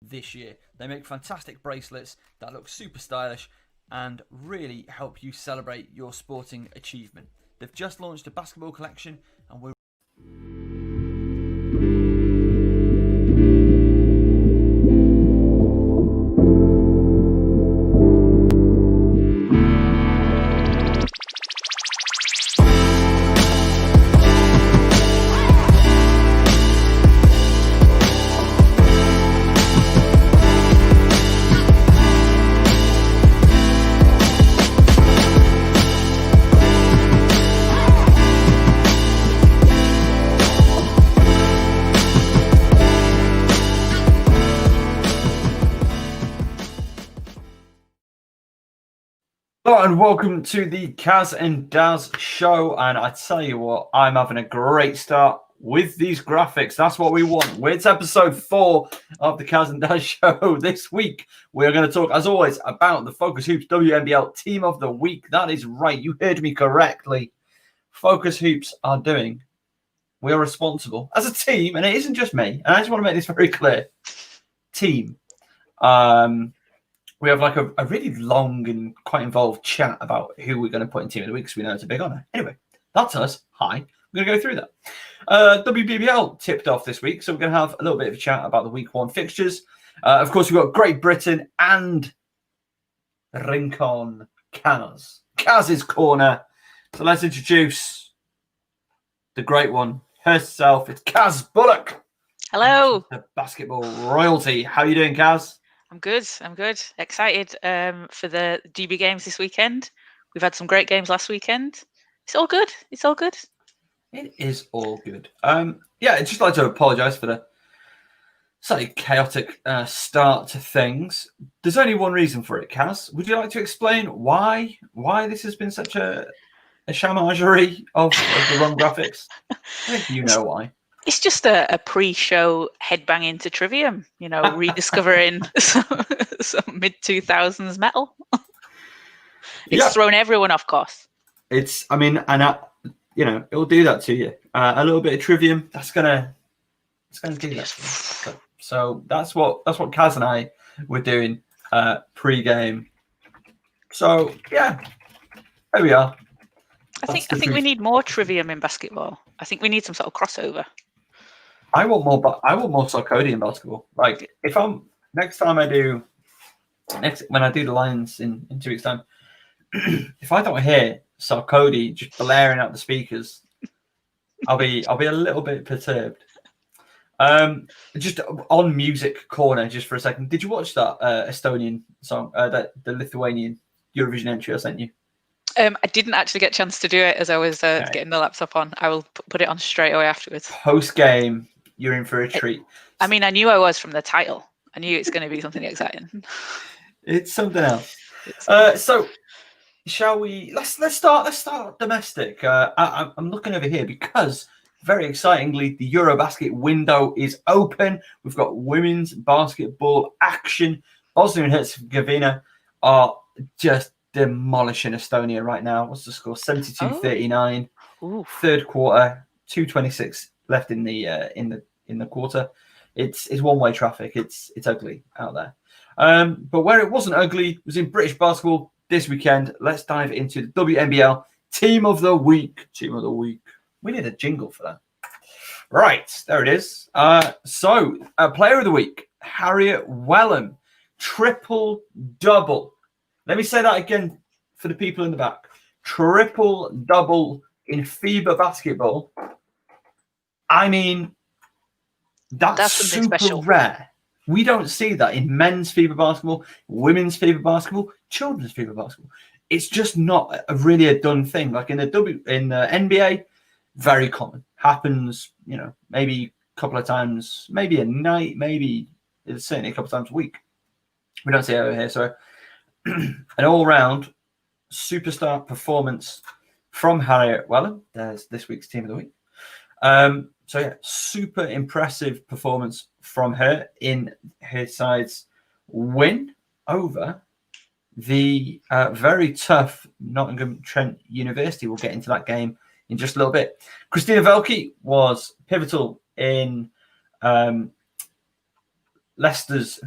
this year. They make fantastic bracelets that look super stylish and really help you celebrate your sporting achievement. They've just launched a basketball collection and we're Hello and welcome to the Caz and Daz show. And I tell you what, I'm having a great start with these graphics. That's what we want. It's episode 4 of the Caz and Daz show. This week, we're going to talk, as always, about the FocusHoops WNBL Team of the Week. That is right. You heard me correctly. FocusHoops are doing. We are responsible as a team, and it isn't just me. And I just want to make this very clear. Team. We have like a really long and quite involved chat about who we're going to put in Team of the Week because we know it's a big honour. Anyway, that's us. Hi. We're going to go through that. WBBL tipped off this week, so we're going to have a little bit of a chat about the Week 1 fixtures. Of course, we've got Great Britain and Rincon Caz. Caz's Corner. So let's introduce the great one herself. It's Caz Bullock. Hello. The basketball royalty. How are you doing, Caz? I'm good. Excited for the GB games this weekend. We've had some great games last weekend. It's all good. It is all good. I'd just like to apologise for the slightly chaotic start to things. There's only one reason for it, Caz. Would you like to explain why this has been such a shamagerie of the wrong graphics? I think you know why. It's just a pre-show headbanging to Trivium, rediscovering some mid-2000s metal. It's thrown everyone off course. It will do that to you. A little bit of Trivium, it's gonna do that. So that's what Caz and I were doing pre-game. So yeah, there we are. I think we need more Trivium in basketball. I think we need some sort of crossover. I want more Sarkodie in basketball. Like when I do the Lions in 2 weeks' time, if I don't hear Sarkodie just blaring out the speakers, I'll be a little bit perturbed. Just on music corner, just for a second. Did you watch that Estonian song, the Lithuanian Eurovision entry I sent you? I didn't actually get a chance to do it as I was getting the laptop on. I will put it on straight away afterwards. Post game, you're in for a treat. I knew I was from the title. I knew it's going to be something exciting. It's something else. So, shall we? Let's start domestic. I'm looking over here because very excitingly, the Eurobasket window is open. We've got women's basketball action. Bosnia and Herzegovina are just demolishing Estonia right now. What's the score? 72-39. Third quarter, 2:26 left in the quarter. It's one-way traffic. It's ugly out there. But where it wasn't ugly was in British basketball this weekend. Let's dive into the WNBL Team of the Week. Team of the Week. We need a jingle for that. Right, there it is. So, Player of the Week, Harriet Wellin, triple-double. Let me say that again for the people in the back. Triple-double in FIBA basketball. I mean, that's super special. Rare. We don't see that in men's FIBA basketball, women's FIBA basketball, children's FIBA basketball. It's just not really a done thing. Like in the NBA, very common. Happens, maybe a couple of times, maybe a night, maybe it's certainly a couple of times a week. We don't see it over here. So an all-round superstar performance from Harriet Wellin. There's this week's Team of the Week. So yeah, super impressive performance from her in her side's win over the very tough Nottingham Trent University. We'll get into that game in just a little bit. Christina Velke was pivotal in Leicester's,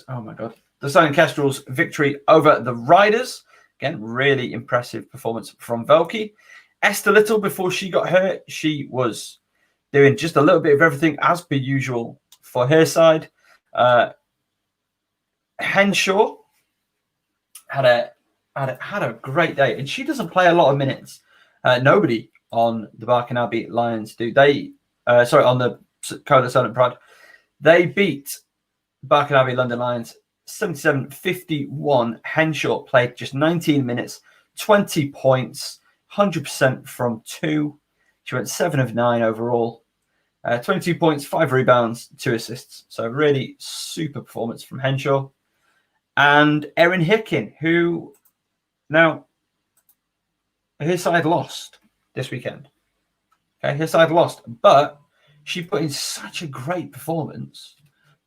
oh my God. The Southern Kestrels' victory over the Riders. Again, really impressive performance from Velke. Esther Little, before she got hurt, she was doing just a little bit of everything as per usual for her side. Henshaw had a great day, and she doesn't play a lot of minutes. Nobody on the Barking Abbey Lions do. On the Cola Silent Pride, they beat Barking Abbey London Lions 77-51. Henshaw played just 19 minutes, 20 points, 100% from 2. She went 7 of 9 overall. 22 points, 5 rebounds, 2 assists. So really super performance from Henshaw. And Erin Hicken, who now her side lost this weekend. Okay, her side lost, but she put in such a great performance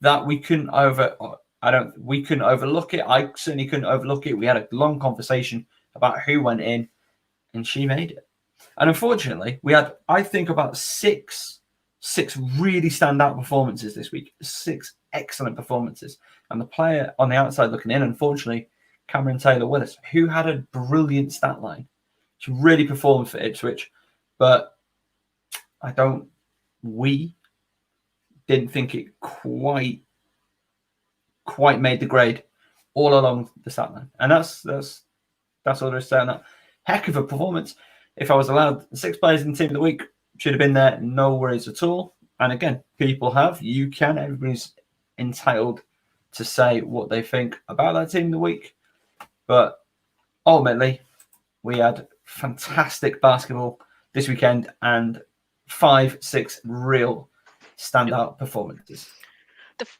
that we couldn't overlook it. I certainly couldn't overlook it. We had a long conversation about who went in, and she made it. And unfortunately, we had, I think, about six really standout performances this week. 6 excellent performances. And the player on the outside looking in, unfortunately, Cameron Taylor-Willis, who had a brilliant stat line. She really performed for Ipswich, but we didn't think it quite made the grade all along the stat line. And that's all there is to say on that. Heck of a performance. If I was allowed 6 players in the team of the week, should have been there, no worries at all. And again, everybody's entitled to say what they think about that team of the week. But ultimately, we had fantastic basketball this weekend and 5-6 real standout performances.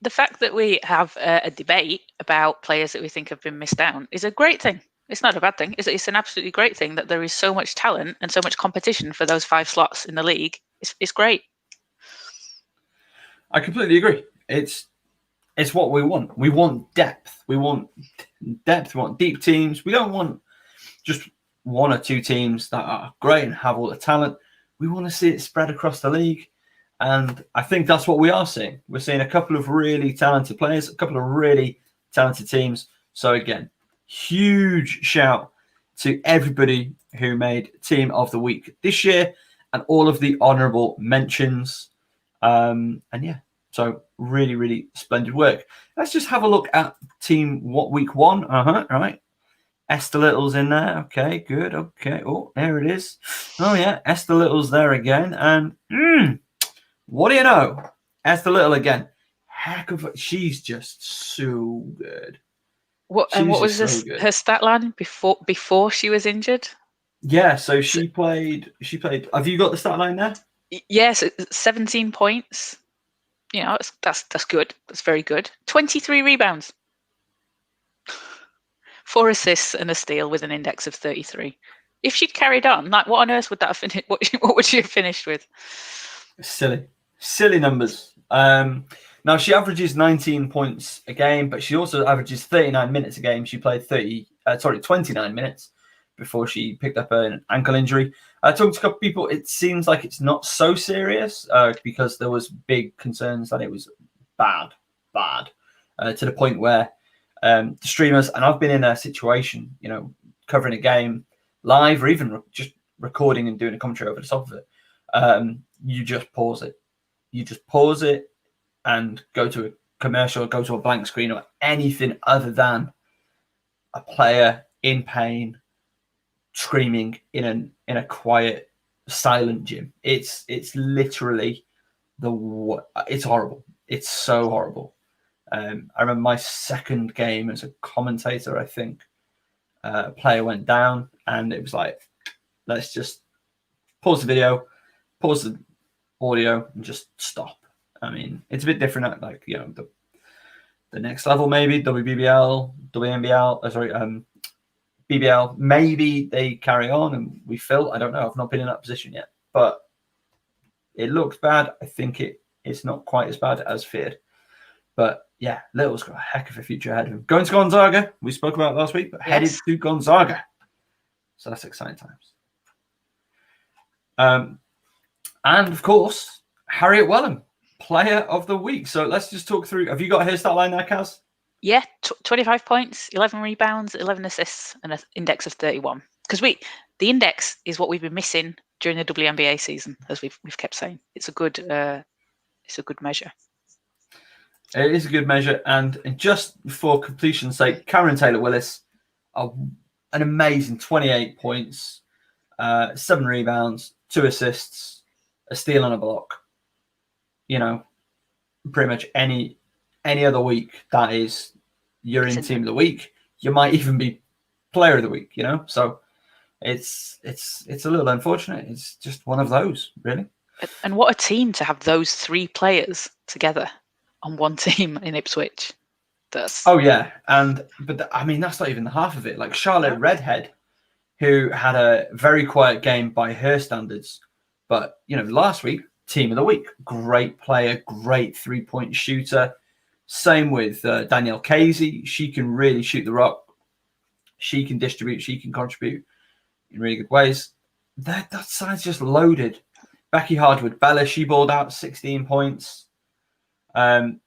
The fact that we have a debate about players that we think have been missed out is a great thing. It's not a bad thing. It's an absolutely great thing that there is so much talent and so much competition for those 5 slots in the league. It's great. I completely agree. It's what we want. We want depth. We want depth. We want deep teams. We don't want just 1 or 2 teams that are great and have all the talent. We want to see it spread across the league. And I think that's what we are seeing. We're seeing a couple of really talented players, a couple of really talented teams. So again, huge shout to everybody who made Team of the Week this year and all of the honourable mentions. So really, really splendid work. Let's just have a look at week 1. Right. Esther Little's in there. Okay, good. Okay. Oh, there it is. Oh, yeah. Esther Little's there again. And what do you know? Esther Little again. She's just so good. What was her stat line before she was injured? Yeah, so she played. Have you got the stat line there? Yes, 17 points. You know, that's good. That's very good. 23 rebounds, 4 assists and a steal with an index of 33. If she'd carried on, like, what on earth would that have finished? What would she have finished with? Silly numbers. Now she averages 19 points a game, but she also averages 39 minutes a game. She played 29 minutes before she picked up an ankle injury. I talked to a couple of people. It seems like it's not so serious because there was big concerns that it was bad, to the point where the streamers, and I've been in a situation, covering a game live or even just recording and doing a commentary over the top of it. You just pause it. You just pause it and go to a commercial, go to a blank screen or anything other than a player in pain screaming in a quiet, silent gym. It's literally it's horrible. It's so horrible. I remember my second game as a commentator, I think a player went down and it was like, let's just pause the video, pause the audio and just stop. I mean, it's a bit different, like, the next level, maybe WBBL, WNBL, BBL, maybe they carry on and we fill. I don't know. I've not been in that position yet, but it looks bad. I think it's not quite as bad as feared. But yeah, Little's got a heck of a future ahead of him. Going to Gonzaga, we spoke about last week, but headed to Gonzaga. So that's exciting times. And of course, Harriet Wellin. player of the week. So let's just talk through. Have you got her stat line there, Caz? Yeah, 25 points, 11 rebounds, 11 assists, and an index of 31. Because the index is what we've been missing during the WNBA season, as we've kept saying. It's a good measure. It is a good measure, and just for completion's sake, Cameron Taylor-Willis, an amazing 28 points, 7 rebounds, 2 assists, a steal and a block. You know, pretty much any other week, that is, you're in team of the week. You might even be player of the week. You know, so it's a little unfortunate. It's just one of those, really. And what a team to have those 3 players together on one team in Ipswich. Oh yeah, but I mean that's not even the half of it. Like Charlotte Redhead, who had a very quiet game by her standards, but you know last week team of the week, great player, great 3-point shooter. Same with Danielle Casey. She can really shoot the rock. She can distribute. She can contribute in really good ways. That side's just loaded. Becky Hardwood-Bella, she balled out 16 points. And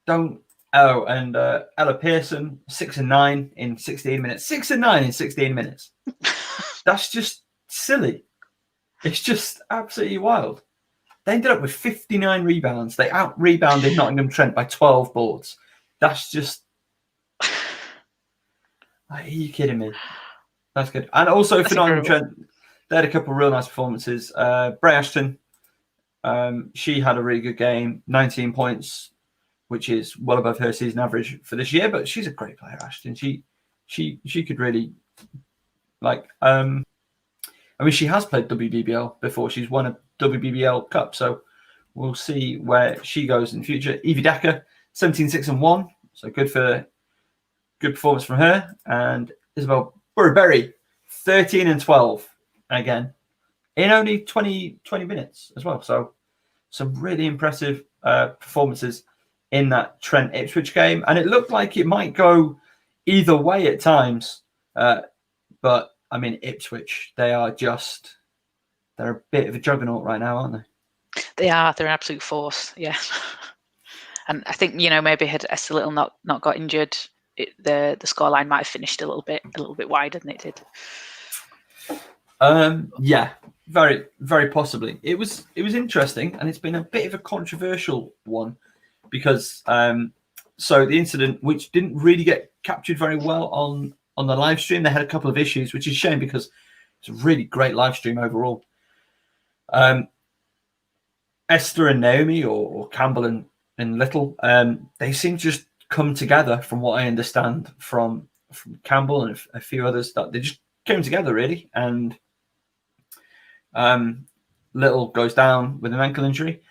Ella Pearson, 6 and 9 in 16 minutes. 6 and 9 in 16 minutes. That's just silly. It's just absolutely wild. They ended up with 59 rebounds. They out-rebounded Nottingham Trent by 12 boards. That's just... Are you kidding me? That's good. And also for Nottingham Trent, they had a couple of real nice performances. Bray Ashton, she had a really good game, 19 points, which is well above her season average for this year. But she's a great player, Ashton. She could really I mean, she has played WBBL before. She's won a WBBL Cup, so we'll see where she goes in the future. Evie Decker, 17, 6 and 1, so good performance from her. And Isabel Burberry, 13 and 12 again in only 20 minutes as well. So some really impressive performances in that Trent Ipswich game, and it looked like it might go either way at times. But I mean, Ipswich, they're a bit of a juggernaut right now, aren't they? They are. They're an absolute force. Yeah. And I think, maybe had Esther Little not got injured, the scoreline might have finished a little bit wider than it did. Yeah, very, very possibly. It was interesting, and it's been a bit of a controversial one because so the incident, which didn't really get captured very well on the live stream, they had a couple of issues, which is a shame because it's a really great live stream overall. Esther and Naomi, or Campbell and Little, they seem to just come together, from what I understand from Campbell and a few others, that they just came together really. And Little goes down with an ankle injury.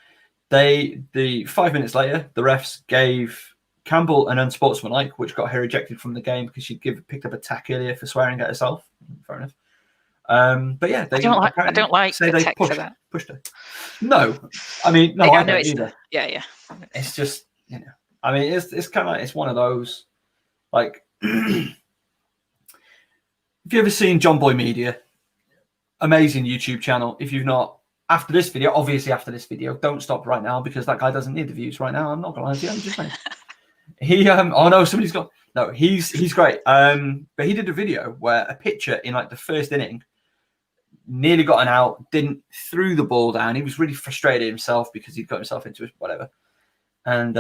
The 5 minutes later, the refs gave Campbell an unsportsmanlike, which got her ejected from the game because she'd picked up a tack earlier for swearing at herself. Fair enough. But yeah, I don't like say they pushed her. No, I mean, no, I don't either. Yeah. It's just, I mean, it's kind of like, it's one of those, like, have you ever seen John Boy Media? Amazing YouTube channel. If you've not, after this video, don't stop right now because that guy doesn't need the views right now. I'm not gonna lie to you. I'm just saying. He's great. But he did a video where a pitcher in like the first inning nearly got an out, threw the ball down. He was really frustrated himself because he'd got himself into whatever. And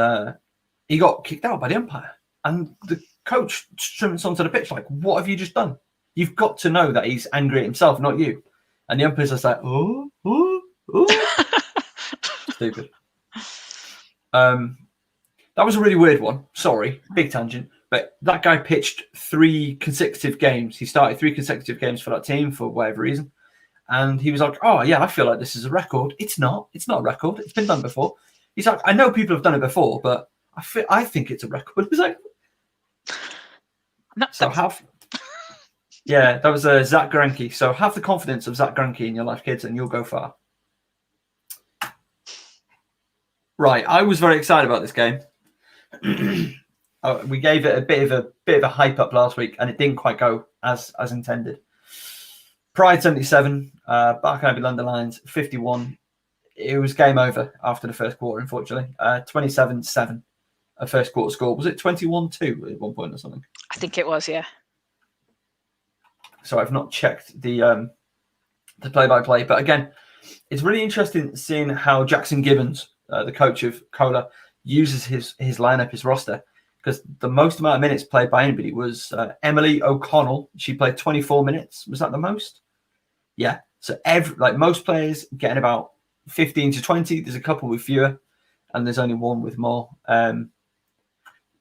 he got kicked out by the umpire. And the coach strumps onto the pitch like, what have you just done? You've got to know that he's angry at himself, not you. And the umpire's just like, oh. Stupid. That was a really weird one. Sorry, big tangent. But that guy pitched 3 consecutive games. He started 3 consecutive games for that team for whatever reason. And he was like, oh, yeah, I feel like this is a record. It's not. It's not a record. It's been done before. He's like, I know people have done it before, but I think it's a record. He's like, yeah, that was Zach Greinke. So have the confidence of Zach Greinke in your life, kids, and you'll go far. Right, I was very excited about this game. We gave it a bit of a hype up last week, and it didn't quite go as intended. Pride 77, Barking Abbey London Lions 51. it was game over after the first quarter, unfortunately. 27-7, a first quarter score. Was it 21-2 at one point or something? I think it was, yeah. So I've not checked the play-by-play. But again, it's really interesting seeing how Jackson Gibbons, the coach of Kohler, uses his lineup, his roster. Because the most amount of minutes played by anybody was Emily O'Connell. She played 24 minutes. Was that the most? Yeah. So most players getting about 15 to 20. There's a couple with fewer, and there's only one with more. But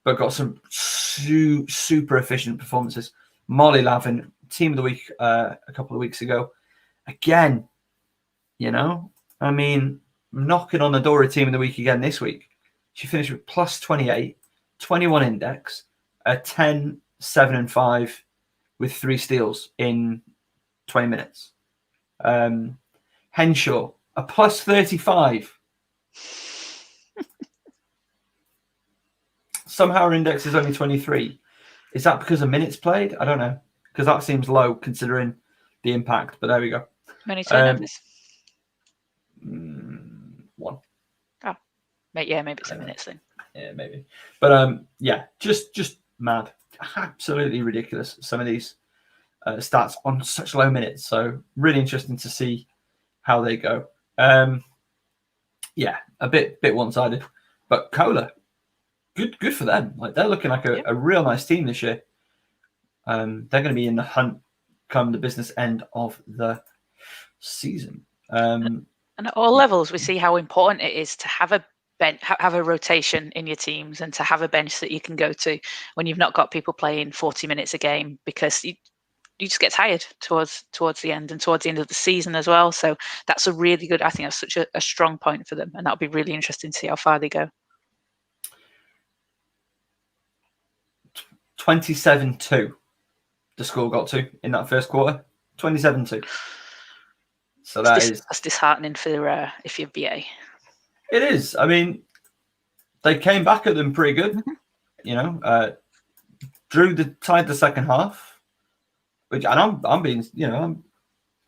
got some super efficient performances. Molly Lavin, Team of the Week a couple of weeks ago. Again, I mean, knocking on the door of Team of the Week again this week. She finished with plus 28, 21 index, a 10, 7, and 5 with 3 steals in 20 minutes. Henshaw, a plus 35. Somehow her index is only 23. Is that because of minutes played? I don't know. Because that seems low considering the impact. But there we go. Many turnovers? 1. Oh, yeah, maybe it's a minutes thing. Yeah, maybe. But yeah, just mad. Absolutely ridiculous. Some of these stats on such low minutes. So really interesting to see how they go. Yeah, a bit one-sided. But Kohler, good for them. Like they're looking like a real nice team this year. They're going to be in the hunt come the business end of the season. And at all levels, we see how important it is to have a bench, have a rotation in your teams, and to have a bench that you can go to when you've not got people playing 40 minutes a game, because you just get tired towards the end and towards the end of the season as well. So that's a really good. I think that's such a strong point for them, and that'll be really interesting to see how far they go. 27-2, the score got to in that first quarter. 27-2. So that's disheartening for if you're BA. It is. I mean, they came back at them pretty good. Mm-hmm. Tied the second half, and I'm being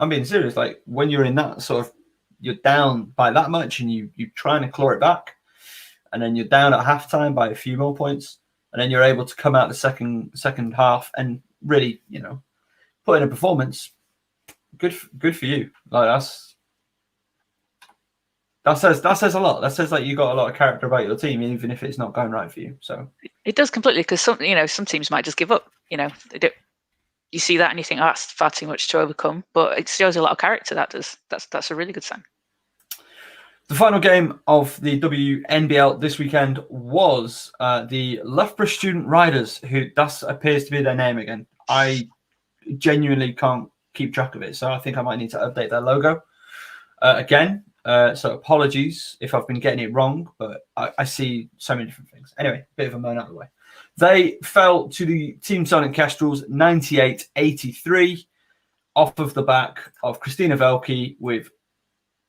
I'm being serious. Like when you're in that sort of, you're down by that much, and you're trying to claw it back, and then you're down at halftime by a few more points, and then you're able to come out the second half and really put in a performance. Good for you. Like that says a lot. That says like you got a lot of character about your team, even if it's not going right for you. So it does completely, because some teams might just give up. They don't. You see that and you think, oh, that's far too much to overcome. But it shows a lot of character. That's a really good sign. The final game of the WNBL this weekend was the Loughborough Student Riders, who that appears to be their name again. I genuinely can't keep track of it, so I think I might need to update their logo again. So apologies if I've been getting it wrong, but I see so many different things. Anyway, bit of a moan out of the way. They fell to the Team Silent Kestrels 98-83 off of the back of Christina Velke with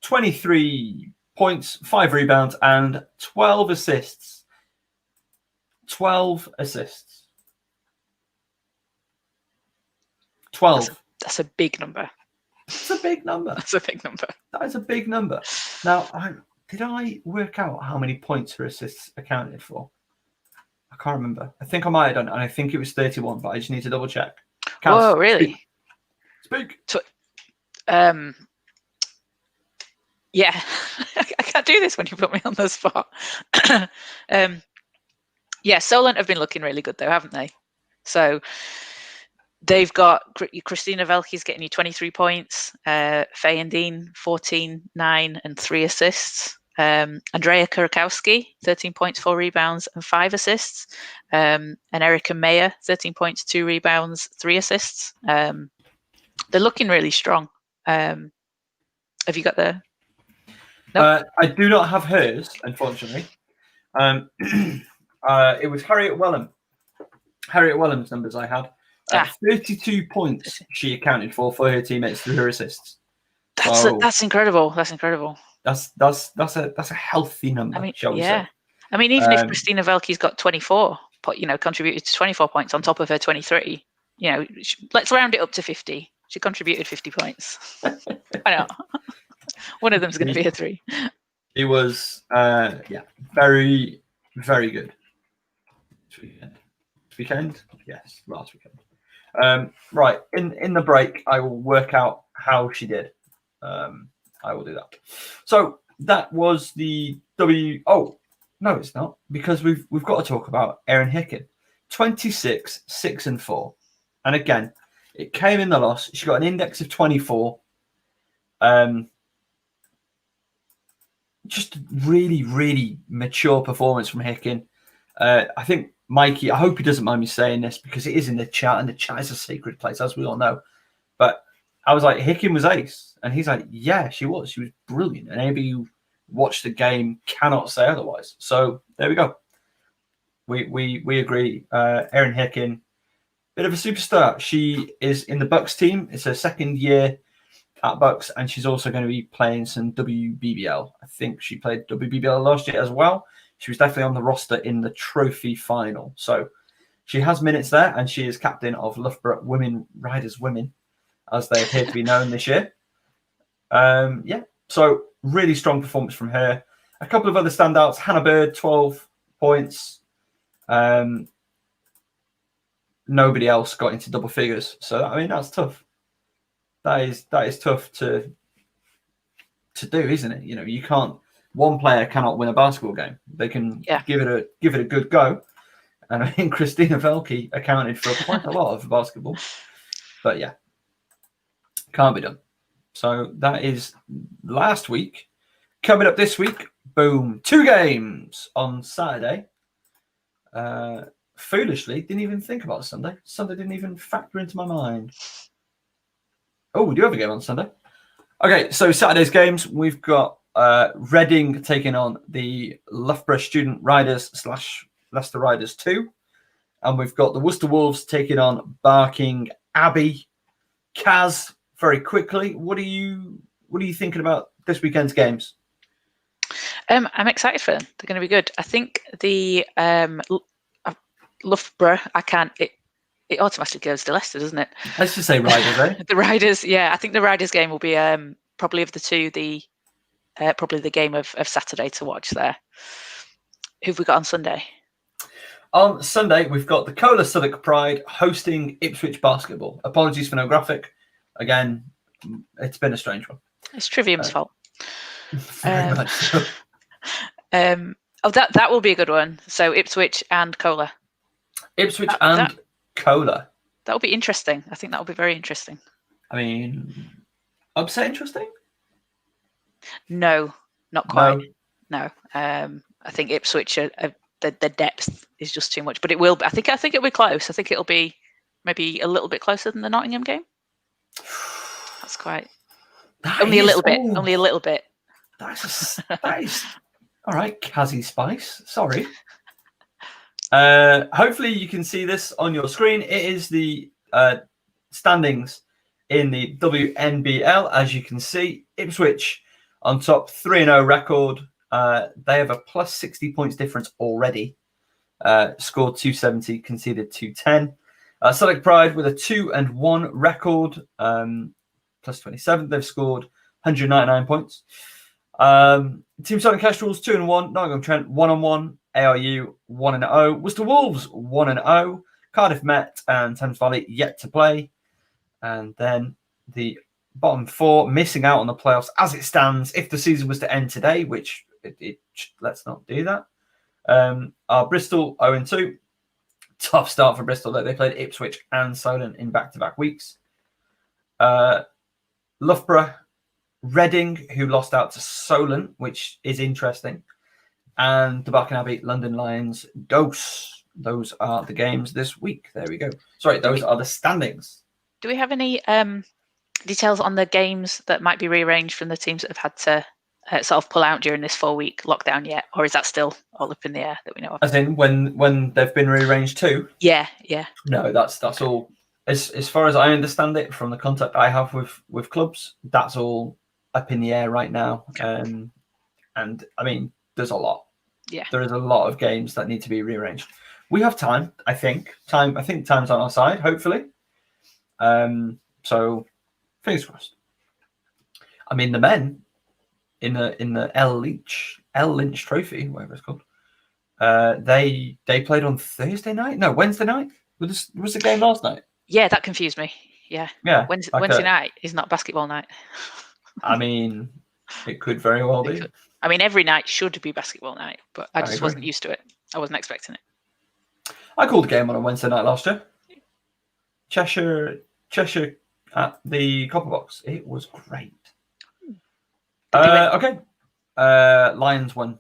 23 points, 5 rebounds, and 12 assists. 12 assists. 12. That's a big number. It's a big number. That's a big number. That is a big number. Now, did I work out how many points her assists accounted for? I can't remember. I think I might have done it, and I think it was 31, but I just need to double check. Whoa, really? Speak. Yeah, I can't do this when you put me on the spot. Yeah, Solent have been looking really good though, haven't they? So they've got Christina Velke's getting you 23 points, Faye and Dean 14, 9, and 3 assists. Andrea Kurakowski, 13 points, 4 rebounds, and 5 assists. And Erica Mayer, 13 points, 2 rebounds, 3 assists. They're looking really strong. Have you got the? Nope. I do not have hers, unfortunately. It was Harriet Wellin. Harriet Wellin's numbers I had. 32 points she accounted for her teammates through her assists. That's incredible. That's incredible. That's a healthy number. I mean, yeah. I mean, even if Christina Velke's got 24, contributed to 24 points on top of her 23, let's round it up to 50. She contributed 50 points. I know. One of them's going to be a 3. It was, very, very good. Weekend? Yes, last weekend. Right, in the break, I will work out how she did. I will do that. So that was the Oh, no, it's not, because we've got to talk about Erin Hicken. 26, 6 and 4. And again, it came in the loss. She got an index of 24. Just really, really mature performance from Hicken. I think Mikey, I hope he doesn't mind me saying this because it is in the chat, and the chat is a sacred place, as we all know. But I was like, Hicken was ace. And he's like, yeah, she was. She was brilliant. And anybody who watched the game cannot say otherwise. So there we go. We agree. Erin Hicken, bit of a superstar. She is in the Bucks team. It's her second year at Bucks, and she's also going to be playing some WBBL. I think she played WBBL last year as well. She was definitely on the roster in the trophy final. So she has minutes there, and she is captain of Loughborough Riders Women, as they appear to be known this year. So really strong performance from her. A couple of other standouts. Hannah Bird, 12 points. Nobody else got into double figures. So, I mean, that's tough. That is tough to do, isn't it? You know, you can't. One player cannot win a basketball game. They can give it a good go. And I think Christina Velke accounted for quite a lot of basketball. But yeah, can't be done. So that is last week. Coming up this week, boom, 2 games on Saturday. Foolishly, didn't even think about Sunday. Sunday didn't even factor into my mind. Oh, we do have a game on Sunday. Okay, so Saturday's games, we've got Reading taking on the Loughborough Student Riders / Leicester Riders 2. And we've got the Worcester Wolves taking on Barking Abbey. Caz, very quickly, what are you thinking about this weekend's games? I'm excited for them. They're going to be good. I think the Loughborough, it automatically goes to Leicester, doesn't it? Let's just say Riders, eh? The Riders, yeah. I think the Riders game will be probably of the two, probably the game of Saturday to watch there. Who've we got on Sunday? On Sunday, we've got the Cola Southwark Pride hosting Ipswich Basketball. Apologies for no graphic. Again, it's been a strange one. It's Trivium's fault. Very much so. That will be a good one. So Ipswich and Cola. Ipswich and Cola. That will be interesting. I think that will be very interesting. I mean, upset interesting? No, not quite. No. I think Ipswich the depth is just too much. But it will. I think it'll be close. I think it'll be maybe a little bit closer than the Nottingham game. That's quite. Only a little bit. Only a little bit. That is all right, Kazzy Spice. Sorry. Hopefully you can see this on your screen. It is the standings in the WNBL. As you can see, Ipswich on top, 3-0 record. They have a plus 60 points difference already. Scored 270, conceded 210. Southwark Pride with a 2-1 record, plus 27. They've scored 199 points. Team Southern Kestrels 2-1. Nottingham Trent 1-1. ARU 1-0. Worcester Wolves 1-0. Cardiff Met and Thames Valley yet to play. And then the bottom 4 missing out on the playoffs as it stands. If the season was to end today, which let's not do that. Are Bristol 0-2. Tough start for Bristol. They played Ipswich and Solent in back-to-back weeks. Loughborough, Reading, who lost out to Solent, which is interesting. And the Barking Abbey, London Lions, Dose. Those are the games this week. There we go. Sorry, those are the standings. Do we have any details on the games that might be rearranged from the teams that have had to sort of pull out during this 4-week lockdown yet? Or is that still all up in the air that we know of? As in when they've been rearranged too? Yeah. No, that's all. As far as I understand it from the contact I have with clubs, that's all up in the air right now. And I mean, there's a lot. Yeah. There is a lot of games that need to be rearranged. We have time, I think. I think time's on our side, hopefully. So fingers crossed. I mean, the men, in the L Lynch Trophy, whatever it's called. They played on Thursday night. No, Wednesday night. Was the game last night? Yeah, that confused me. Yeah. Wednesday night is not basketball night. I mean, it could very well be. I mean, every night should be basketball night, but I just wasn't used to it. I wasn't expecting it. I called a game on a Wednesday night last year. Cheshire at the Copper Box. It was great. Okay. Lions won.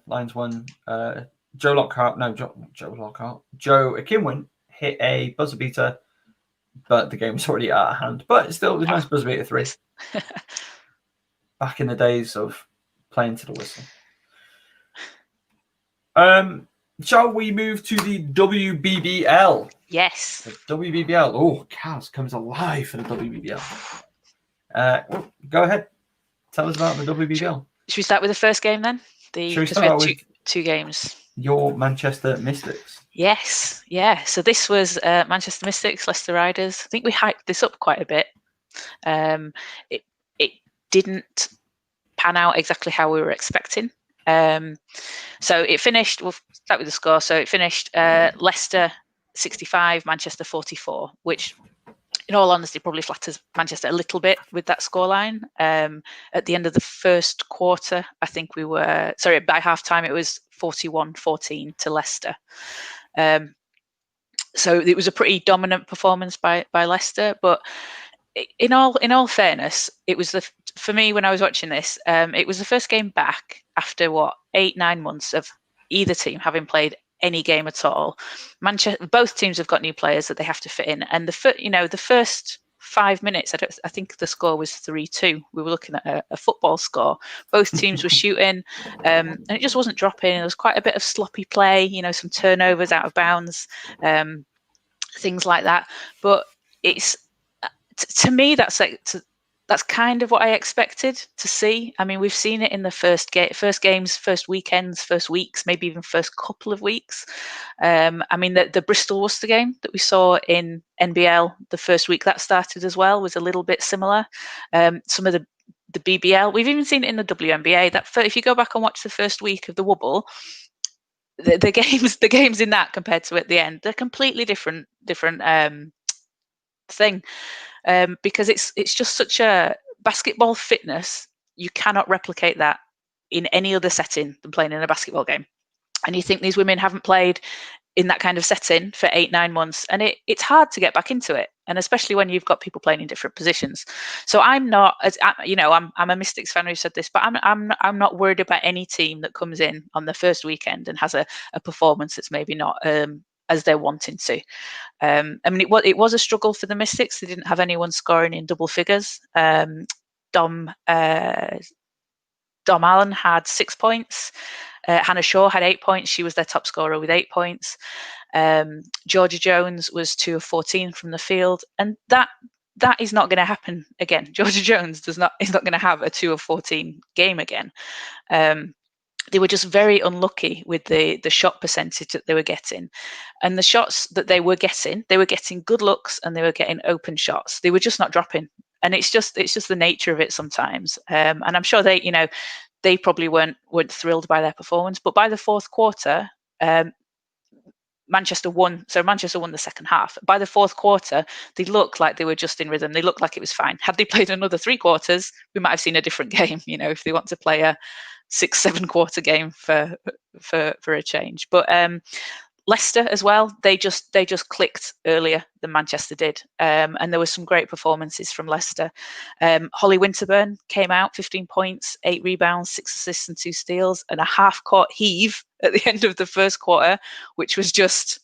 Joe Akinwin hit a buzzer beater, but the game was already out of hand. But still, it was a nice buzzer beater 3. Back in the days of playing to the whistle. Shall we move to the WBBL? Yes. The WBBL. Oh, Caz comes alive for the WBBL. Go ahead. Tell us about the WBBL. Should we start with the first game then? Because we had two games. Your Manchester Mystics. Yes. Yeah. So this was Manchester Mystics, Leicester Riders. I think we hyped this up quite a bit. It didn't pan out exactly how we were expecting. So it finished, we'll start with the score. So it finished Leicester 65, Manchester 44, which in all honesty probably flatters Manchester a little bit with that scoreline. At the end of the first quarter, I think by half time it was 41-14 to Leicester. So it was a pretty dominant performance by Leicester, but in all fairness, it was for me when I was watching this, it was the first game back after 8-9 months of either team having played any game at all. Both teams have got new players that they have to fit in, and the first 5 minutes, I think the score was 3-2. We were looking at a football score. Both teams were shooting, and it just wasn't dropping. There was quite a bit of sloppy play, some turnovers out of bounds, things like that. But it's to me that's kind of what I expected to see. I mean, we've seen it in the first games, first weekends, first weeks, maybe even first couple of weeks. I mean, the Bristol Worcester game that we saw in NBL, the first week that started as well, was a little bit similar. Some of the BBL, we've even seen it in the WNBA. If you go back and watch the first week of the Wobble, the games in that compared to at the end, they're completely different thing. Because it's just such a basketball fitness, you cannot replicate that in any other setting than playing in a basketball game. And you think these women haven't played in that kind of setting for 8-9 months, and it's hard to get back into it, and especially when you've got people playing in different positions. So I'm not, I'm a Mystics fan who said this, but I'm not worried about any team that comes in on the first weekend and has a performance that's maybe not as they're wanting to. I mean, it was a struggle for the Mystics. They didn't have anyone scoring in double figures. Dom Allen had 6 points. Hannah Shaw had 8 points. She was their top scorer with 8 points. Georgia Jones was 2 of 14 from the field, and that is not going to happen again. Georgia Jones is not going to have a 2 of 14 game again. They were just very unlucky with the shot percentage that they were getting, and the shots that they were getting good looks and they were getting open shots. They were just not dropping, and it's just the nature of it sometimes. And I'm sure they probably weren't thrilled by their performance, but by the fourth quarter, Manchester won. So Manchester won the second half. By the fourth quarter, they looked like they were just in rhythm. They looked like it was fine. Had they played another 3 quarters, we might have seen a different game. If they want to play a 6-7 quarter game for a change. But Leicester as well, they just clicked earlier than Manchester did, and there were some great performances from Leicester. Holly Winterburn came out, 15 points, 8 rebounds, 6 assists and 2 steals, and a half-court heave at the end of the first quarter, which was just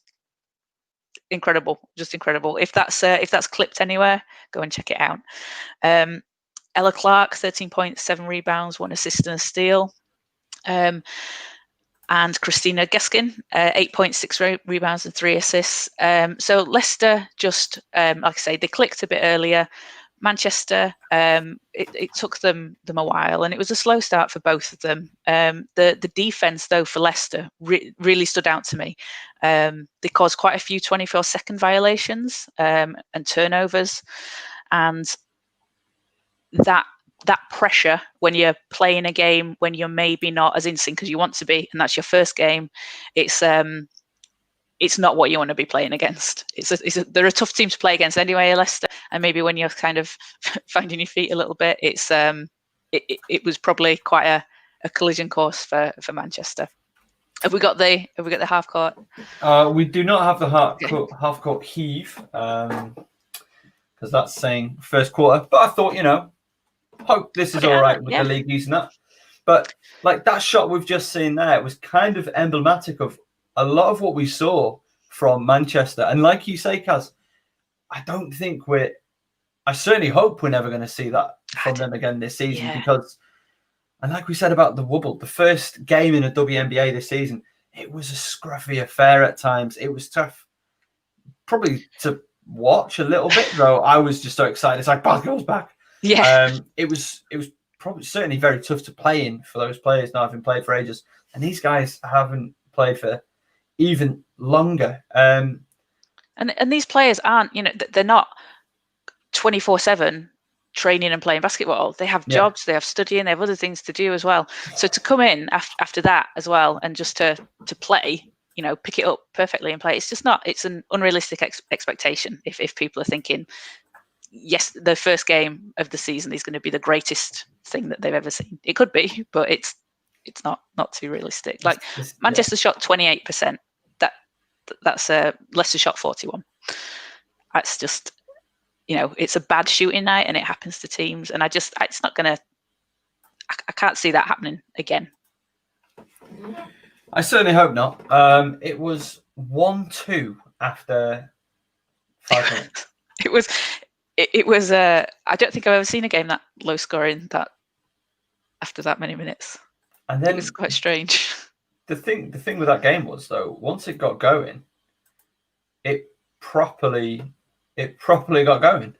incredible. If that's clipped anywhere, go and check it out. Ella Clark, 13 points, 7 rebounds, 1 assist and a steal. And Christina Geskin, 8.6 rebounds and 3 assists. So Leicester just, like I say, they clicked a bit earlier. Manchester, it took them a while, and it was a slow start for both of them. The defense, though, for Leicester really stood out to me. They caused quite a few 24-second violations and turnovers, and that that pressure when you're playing a game when you're maybe not as in sync as you want to be, and that's your first game. It's not what you want to be playing against. They're a tough team to play against anyway, Leicester, and maybe when you're kind of finding your feet a little bit, it was probably quite a collision course for Manchester. Have we got the half court? We do not have the half court heave because that's saying first quarter. But I thought, hope this is all right with the league using that. But like that shot we've just seen there, it was kind of emblematic of a lot of what we saw from Manchester. And like you say, Caz, I certainly hope we're never going to see that from them again this season because, and like we said about the Wobble, the first game in a WNBA this season, it was a scruffy affair at times. It was tough, probably to watch a little bit, though. I was just so excited. It's like basketball's back. Yeah. It was probably certainly very tough to play in for those players not having played for ages, and these guys haven't played for even longer. And these players aren't, they're not 24/7 training and playing basketball. They have jobs, they have studying, they have other things to do as well. So to come in after that as well and just to play, pick it up perfectly and play, it's an unrealistic expectation if people are thinking, yes, the first game of the season is going to be the greatest thing that they've ever seen. It could be, but it's not too realistic. Like Manchester shot 28%. That's Leicester shot 41. That's just, it's a bad shooting night, and it happens to teams. And it's not gonna. I can't see that happening again. I certainly hope not. It was 1-2 after 5 minutes. It was. I don't think I've ever seen a game that low scoring that after that many minutes. And then it was quite strange. The thing with that game was, though, once it got going, it properly got going.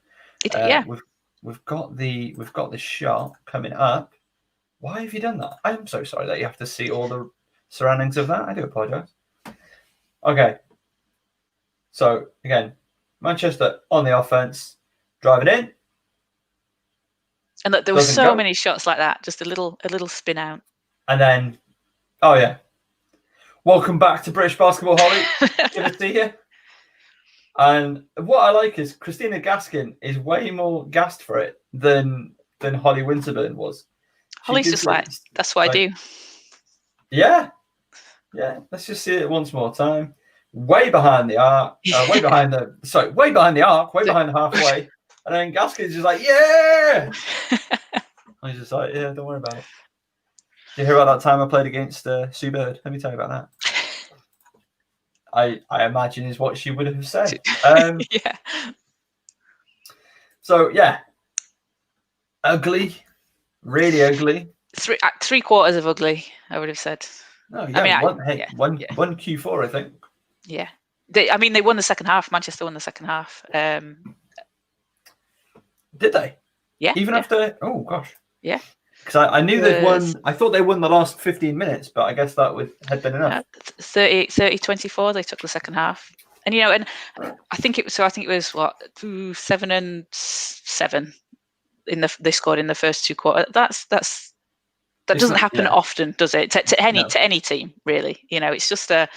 We've got the shot coming up. Why have you done that? I'm so sorry that you have to see all the surroundings of that. I do apologize. Okay. So again, Manchester on the offense, driving in. And look, there were so many shots like that, just a little spin out. And then, oh yeah. Welcome back to British basketball, Holly. Good to see you. And what I like is Christina Gaskin is way more gassed for it than Holly Winterburn was. Holly's just like, that's what I do. Yeah. Yeah. Let's just see it once more time. Way behind the arc. Way behind the arc. Way behind the halfway. And then Gaskin's just like, yeah. And he's just like, yeah, don't worry about it. Did you hear about that time I played against Sue Bird? Let me tell you about that. I imagine is what she would have said. Yeah. So yeah, ugly, really ugly. Three quarters of ugly, I would have said. No, yeah, one Q4, I think. Yeah, they won the second half. Manchester won the second half. Did they? Yeah. Even after? Oh gosh. Yeah. Because I knew they'd won. I thought they won the last 15 minutes, but I guess that had been enough. 30-24. They took the second half, and I think it was. So I think it was 7-7 they scored in the first two quarters. That doesn't happen often, does it? To any team, really. It's just I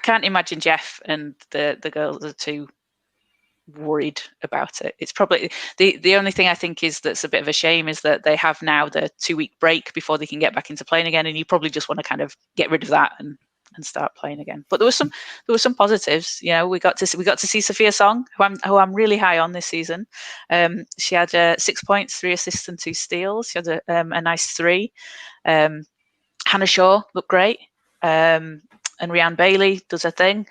can't imagine Jeff and the girls are too worried about it. It's probably the only thing I think is that's a bit of a shame is that they have now the 2-week break before they can get back into playing again, and you probably just want to kind of get rid of that and start playing again. But there were some positives. We got to see Sophia Song, who I'm really high on this season. She had 6 points, 3 assists, and 2 steals. She had a nice 3. Hannah Shaw looked great. And Rhiannon Bailey does her thing.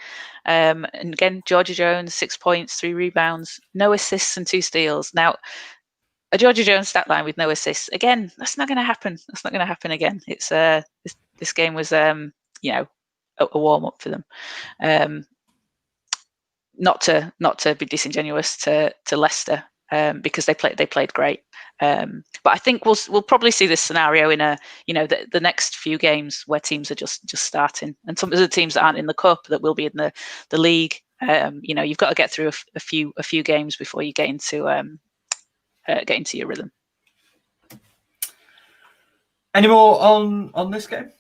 And again, Georgia Jones, 6 points, 3 rebounds, no assists and 2 steals. Now, a Georgia Jones stat line with no assists, again, that's not going to happen. That's not going to happen again. It's this game was a warm up for them. Not to be disingenuous to Leicester, because they played great. But I think we'll probably see this scenario in the next few games where teams are just starting, and some of the teams that aren't in the cup that will be in the league. You've got to get through a few games before you get into your rhythm. Any more on this game?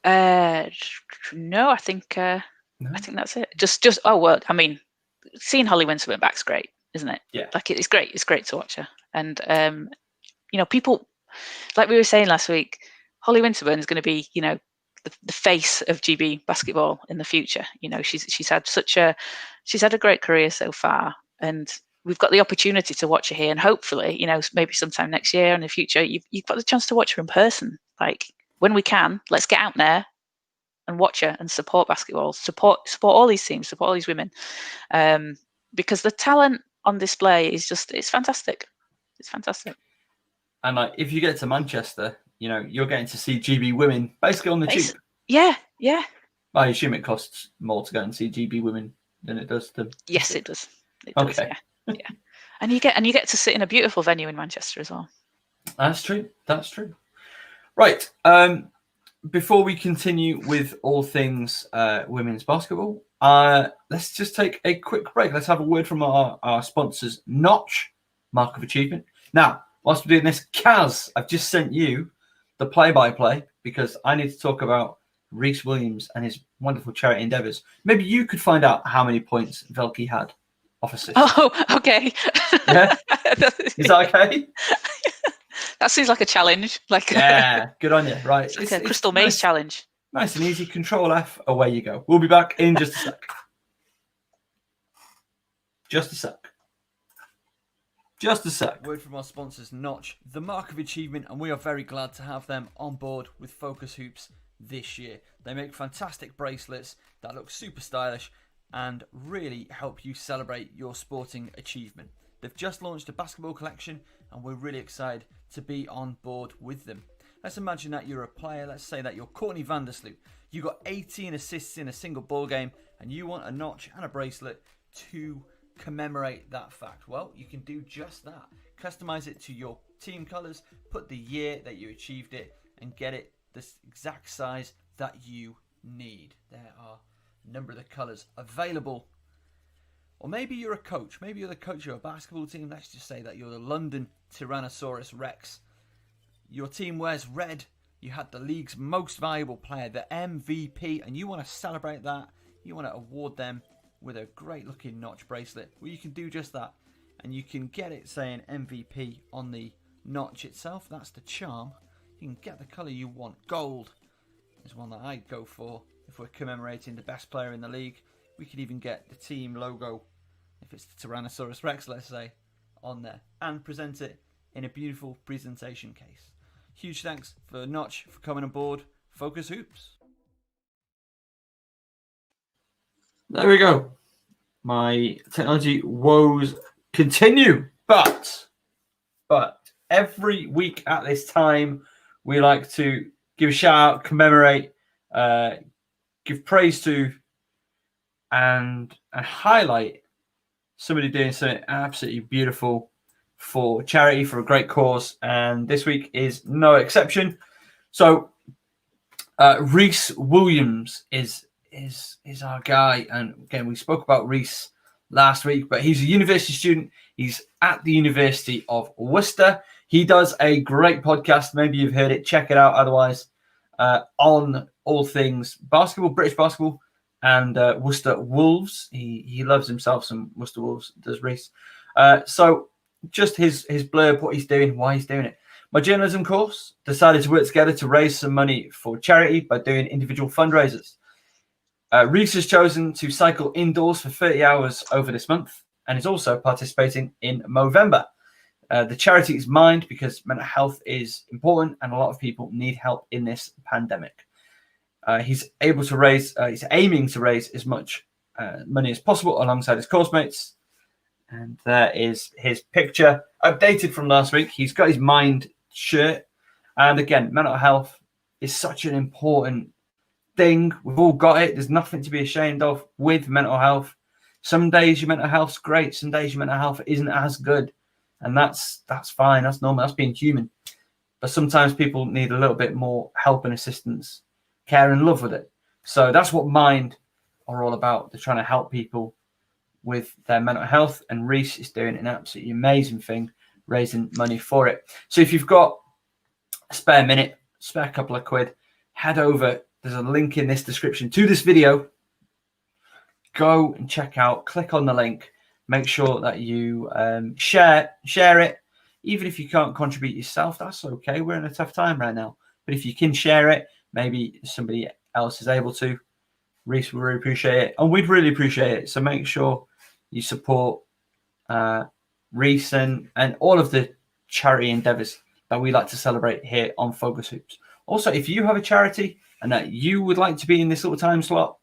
No, I think that's it. Just I mean, seeing Holly Winterburn back's great, isn't it? Yeah. Like it's great. It's great to watch her. And people, like we were saying last week, Holly Winterburn is going to be, the face of GB basketball in the future. She's had a great career so far, and we've got the opportunity to watch her here, and hopefully, maybe sometime next year in the future, you've got the chance to watch her in person. Like when we can, let's get out there and watch her and support basketball, support all these teams, support all these women, because the talent on display is it's fantastic. It's fantastic. And like, if you get to Manchester, you're getting to see GB women basically on the cheap. Yeah. I assume it costs more to go and see GB women than it does to. Yes, it does. Okay. Yeah. And you get to sit in a beautiful venue in Manchester as well. That's true. Right. Before we continue with all things women's basketball, let's just take a quick break. Let's have a word from our sponsors, Notch, Mark of Achievement. Now, whilst we're doing this, Caz, I've just sent you the play-by-play because I need to talk about Reece Williams and his wonderful charity endeavours. Maybe you could find out how many points Velke had off assist. Oh, okay. Yeah? Is that okay? That seems like a challenge. Yeah, good on you. Right. It's like a Crystal Maze challenge. Nice and easy. Control F, away you go. We'll be back in just a sec. Just a sec. Word from our sponsors, Notch, the Mark of Achievement, and we are very glad to have them on board with FocusHoops this year. They make fantastic bracelets that look super stylish and really help you celebrate your sporting achievement. They've just launched a basketball collection and we're really excited to be on board with them. Let's imagine that you're a player. Let's say that you're Courtney Vandersloot. You got 18 assists in a single ball game and you want a notch and a bracelet to commemorate that fact. Well, you can do just that. Customize it to your team colors, put the year that you achieved it, and get it the exact size that you need. There are a number of the colors available. Or maybe you're a coach. Maybe you're the coach of a basketball team. Let's just say that you're the London Tyrannosaurus Rex. Your team wears red. You had the league's most valuable player, the MVP, and you want to celebrate that. You want to award them with a great looking notch bracelet. Well, you can do just that. And you can get it saying MVP on the notch itself. That's the charm. You can get the colour you want. Gold is one that I'd go for if we're commemorating the best player in the league. We could even get the team logo, if it's the Tyrannosaurus Rex, let's say, on there. And present it in a beautiful presentation case. Huge thanks for Notch for coming on board FocusHoops. There we go. My technology woes continue. But every week at this time, we like to give a shout out, commemorate, give praise to, and highlight somebody doing something absolutely beautiful for charity, for a great cause. And this week is no exception. So Reece Williams is our guy. And again, we spoke about Reece last week, but he's a university student. He's at the University of Worcester. He does a great podcast. Maybe you've heard it. Check it out. Otherwise, on all things basketball, British basketball, and Worcester Wolves. He loves himself some Worcester Wolves, does Reece. So just his blurb, what he's doing, why he's doing it. My journalism course decided to work together to raise some money for charity by doing individual fundraisers. Reece has chosen to cycle indoors for 30 hours over this month and is also participating in Movember. The charity is Mind because mental health is important and a lot of people need help in this pandemic. He's aiming to raise as much money as possible alongside his course mates. And there is his picture updated from last week. He's got his Mind shirt. And again, mental health is such an important thing. We've all got it. There's nothing to be ashamed of with mental health. Some days your mental health's great. Some days your mental health isn't as good. And that's fine. That's normal. That's being human. But sometimes people need a little bit more help and assistance, care and love with it. So that's what Mind are all about. They're trying to help people with their mental health. And Reece is doing an absolutely amazing thing, raising money for it. So if you've got spare minute, spare couple of quid, head over. There's a link in this description to this video. Go and check out, click on the link. Make sure that you share it. Even if you can't contribute yourself, that's okay. We're in a tough time right now. But if you can share it, maybe somebody else is able to. Reese will really appreciate it. And we'd really appreciate it. So make sure you support Reese and all of the charity endeavours that we like to celebrate here on Focus Hoops. Also, if you have a charity and that you would like to be in this little time slot,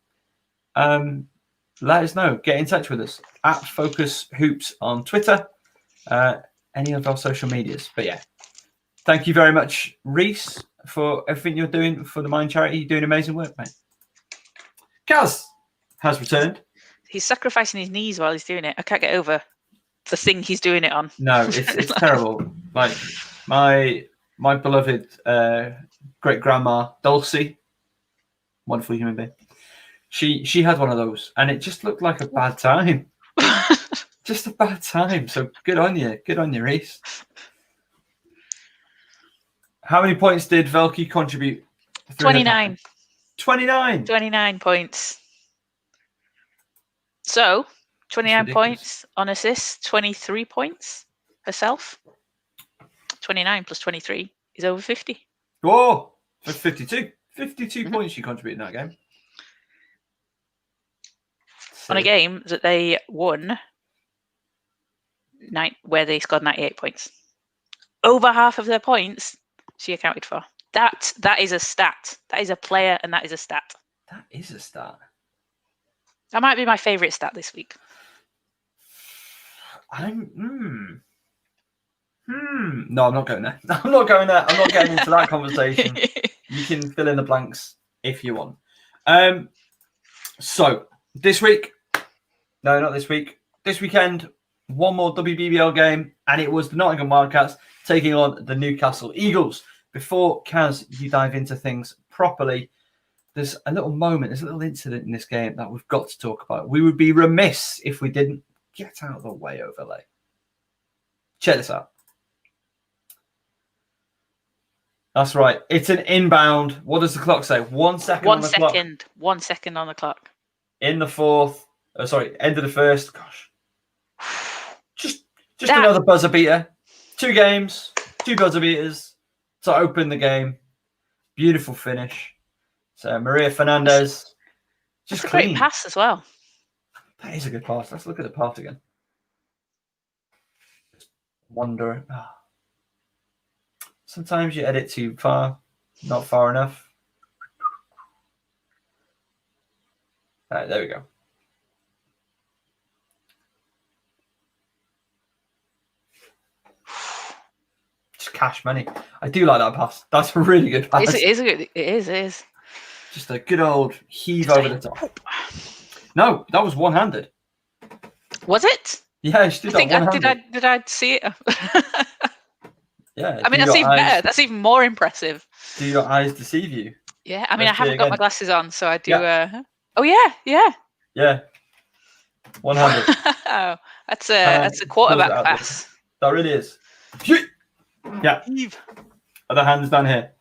let us know. Get in touch with us at Focus Hoops on Twitter, any of our social medias. But yeah, thank you very much, Reese, for everything you're doing for the Mind Charity. You're doing amazing work, mate. Caz has returned. He's sacrificing his knees while he's doing it. I can't get over the thing he's doing it on. No, it's terrible. Like my beloved great grandma Dulcie, wonderful human being. She had one of those, and it just looked like a bad time. Just a bad time. So good on you, Reese. How many points did Velke contribute? 29. 29. 29 points. So 29 points on assists, 23 points herself. 29 plus 23 is over 50. Whoa, that's 52. 52 points she contributed in that game. On a game that they won, where they scored 98 points. Over half of their points she accounted for. That is a stat. That is a player, and that is a stat. That is a stat. That might be my favourite stat this week. No, I'm not going there. I'm not going there. I'm not getting into that conversation. You can fill in the blanks if you want. So this week, no, not this week. This weekend, one more WBBL game, and it was the Nottingham Wildcats taking on the Newcastle Eagles. Before, Caz, you dive into things properly, there's a little moment, there's a little incident in this game that we've got to talk about. We would be remiss if we didn't. Get out of the way, overlay. Check this out. That's right. It's an inbound. What does the clock say? 1 second on the clock. 1 second on the clock. In the fourth. End of the first. Gosh. Just another buzzer beater. 2 games, 2 buzzer beaters to open the game. Beautiful finish. So Maria Fernandez. Just That's a great pass as well. That is a good pass. Let's look at the pass again. Wonder. Sometimes you edit too far, not far enough. All right, there we go. Just cash money. I do like that pass. That's a really good pass. It is. Just a good old heave over the top. No, that was one-handed. Was it? Yeah, she did that one-handed. Did I see it? Yeah. I mean, that's even better. That's even more impressive. Do your eyes deceive you? Yeah, I mean, I haven't got my glasses on, so I do. Yeah. Oh yeah. Yeah. 100. Oh, that's a quarterback pass. That really is. Yeah. Other hands down here.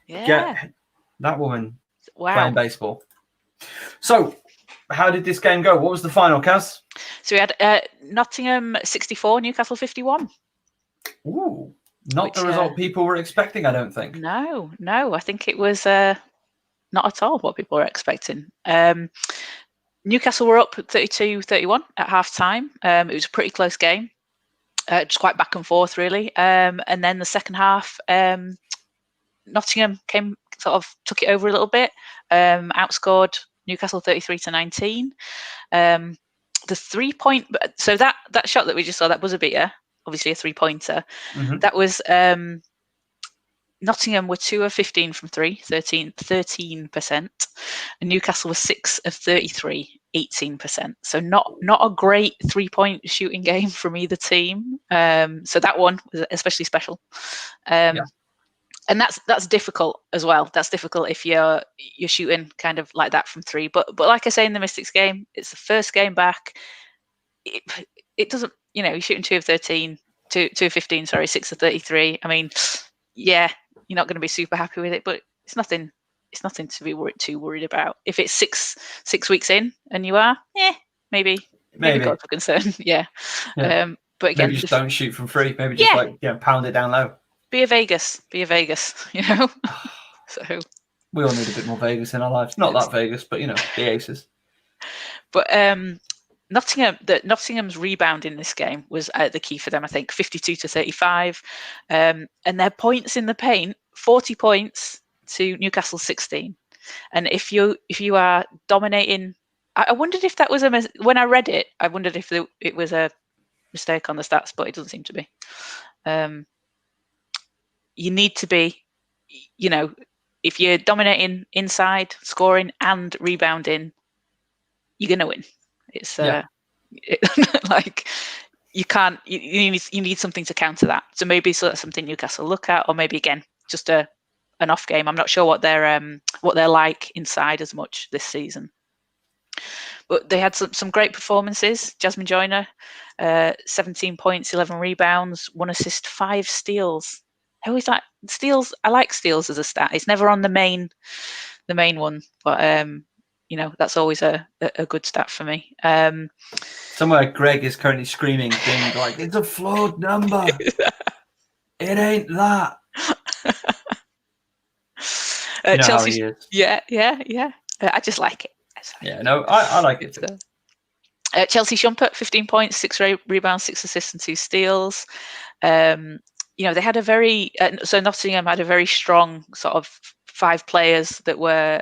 Yeah. Get that woman playing baseball. So, how did this game go? What was the final, Caz? So we had Nottingham 64, Newcastle 51. Ooh, not the result people were expecting, I don't think. No. I think it was not at all what people were expecting. Newcastle were up 32-31 at half time. It was a pretty close game. Just quite back and forth, really. And then the second half, Nottingham took it over a little bit, outscored Newcastle 33-19. The 3-point, so that shot that we just saw, that buzzer beater, obviously a 3-pointer. Mm-hmm. That was Nottingham were 2 of 15 from 3, 13%, and Newcastle was 6 of 33, 18%. So not a great 3-point shooting game from either team. So that one was especially special. And that's difficult as well. That's difficult if you're shooting kind of like that from 3. But like I say in the Mystics game, it's the first game back. It doesn't, you're shooting 2 of 13, 2 of 15, 6 of 33. I mean, yeah, you're not going to be super happy with it, but it's nothing. It's nothing to be too worried about. If it's six weeks in and you are, maybe cause for concern. Yeah. But again, maybe just don't shoot from free. Maybe just pound it down low. Be a Vegas, you know. So we all need a bit more Vegas in our lives. Not that Vegas, but the aces. But Nottingham's rebound in this game was the key for them. I think 52-35, and their points in the paint, 40 points to Newcastle 16. And if you are dominating, I wondered if that was when I read it, I wondered if it was a mistake on the stats, but it doesn't seem to be. You need to be, if you're dominating inside, scoring and rebounding, you're gonna win. It's like you can't. You need something to counter that. So maybe that's something Newcastle look at, or maybe again just an off game. I'm not sure what they're like inside as much this season. But they had some great performances. Jasmine Joyner, 17 points, 11 rebounds, 1 assist, 5 steals. I always like steals. I like steals as a stat. It's never on the main one, but that's always a good stat for me. Somewhere Greg is currently screaming, being like, "It's a flawed number. It ain't that." Chelsea, how he is. Yeah. I just like it. I like it too. Chelsea Shumpert, 15 points, 6 rebounds, 6 assists, and 2 steals. They had a very so Nottingham had a very strong sort of 5 players that were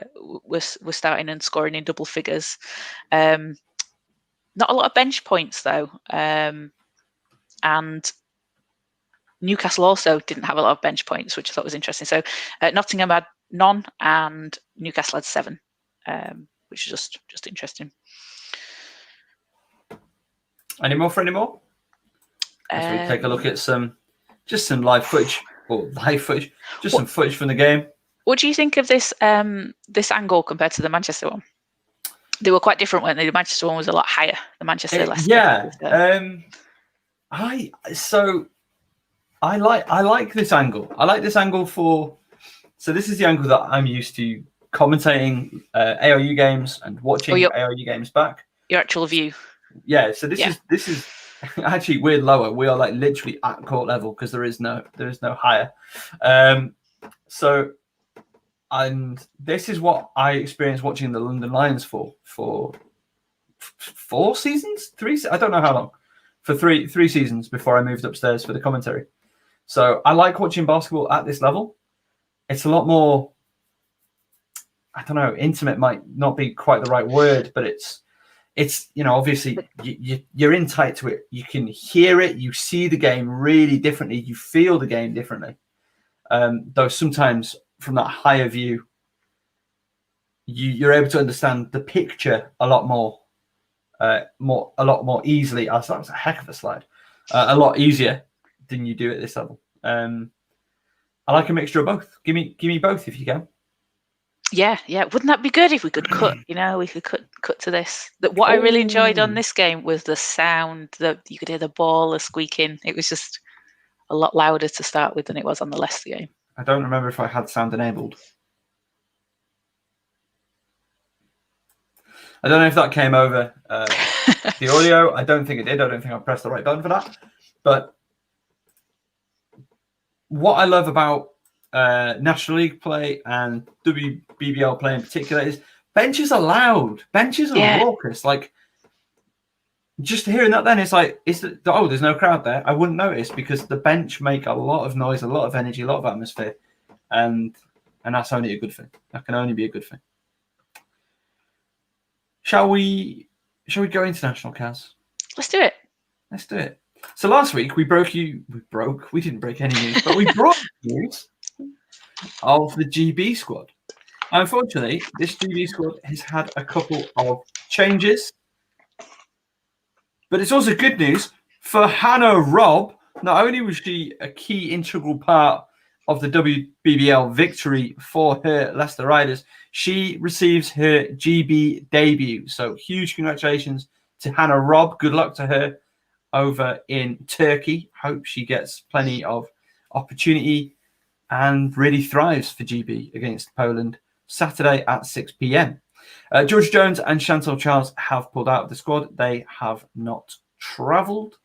starting and scoring in double figures. Not a lot of bench points though, and Newcastle also didn't have a lot of bench points, which I thought was interesting. So Nottingham had none, and Newcastle had 7, which is just interesting. Any more? As we take a look at some live footage, some footage from the game. What do you think of this angle compared to the Manchester one? They were quite different, weren't they? The Manchester one was a lot higher. The Manchester less. Yeah. I like this angle. I like this angle so this is the angle that I'm used to commentating ARU games and watching ARU games back. Your actual view. Yeah. So this is actually we're lower. We are like literally at court level because there is no higher. And this is what I experienced watching the London Lions for 4 seasons, 3. I don't know how long. For three seasons before I moved upstairs for the commentary. So I like watching basketball at this level. It's a lot more, I don't know, intimate might not be quite the right word, but it's obviously you're in tight to it. You can hear it. You see the game really differently. You feel the game differently. Though sometimes from that higher view, you're able to understand the picture a lot more easily. Oh, that was a heck of a slide. A lot easier than you do at this level. I like a mixture of both. Give me both if you can. Yeah. Wouldn't that be good if we could cut? We could cut to this. What I really enjoyed on this game was the sound. That you could hear the ball squeaking. It was just a lot louder to start with than it was on the Leicester game. I don't remember if I had sound enabled. I don't know if that came over the audio. I don't think it did. I don't think I pressed the right button for that. But what I love about National League play and WBBL play in particular is benches are loud. Benches are raucous. Like, just hearing that then, it's like, there's no crowd there. I wouldn't notice because the bench make a lot of noise, a lot of energy, a lot of atmosphere. And that's only a good thing. That can only be a good thing. Shall we go international, Caz? Let's do it. So last week we didn't break any news, but we brought news of the GB squad. Unfortunately, this GB squad has had a couple of changes, but it's also good news for Hannah Robb. Not only was she a key integral part of the WBBL victory for her Leicester Riders, she receives her GB debut. So huge congratulations to Hannah Robb. Good luck to her over in Turkey. Hope she gets plenty of opportunity and really thrives for GB against Poland Saturday at 6 p.m. Georgia Jones and Chantal Charles have pulled out of the squad. They have not travelled,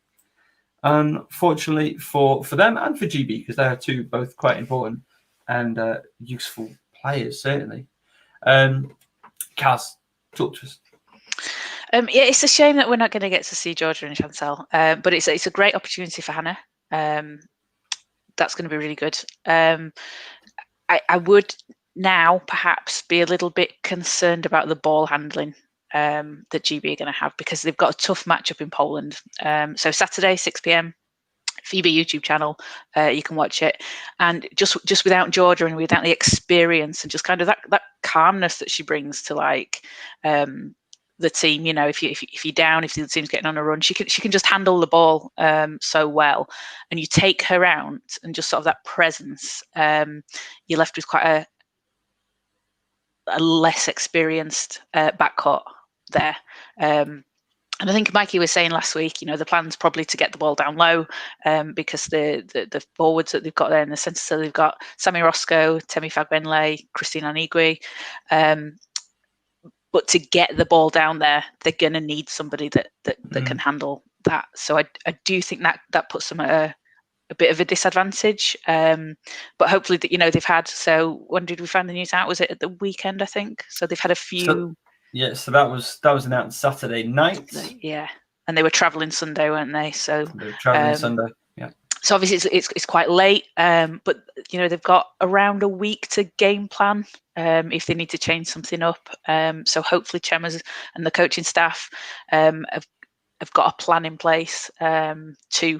unfortunately for them and for GB, because they are two both quite important and useful players, certainly. Caz, talk to us. Yeah, it's a shame that we're not going to get to see Georgia and Chantal, but it's a great opportunity for Hannah. That's going to be really good. I would now perhaps be a little bit concerned about the ball handling that GB are going to have, because they've got a tough matchup in Poland. So Saturday, 6 p.m, FIBA YouTube channel, you can watch it. And just without Georgia and without the experience and just kind of that calmness that she brings to like the team, if you're down, if the team's getting on a run, she can just handle the ball so well. And you take her out and just sort of that presence, you're left with quite a less experienced backcourt there. And I think Mikey was saying last week, the plan's probably to get the ball down low, because the forwards that they've got there in the centre, so they've got Sammy Roscoe, Temi Fagbenle, Christine Anigwe. But to get the ball down there, they're going to need somebody that can handle that. So I do think that puts them at a bit of a disadvantage. But hopefully that they've had. So when did we find the news out? Was it at the weekend? I think so. They've had a few. So that was announced Saturday night. Yeah, and they were travelling Sunday, weren't they? So they were travelling Sunday. Yeah. So obviously it's quite late, but they've got around a week to game plan if they need to change something up. So hopefully Chemmers and the coaching staff have got a plan in place to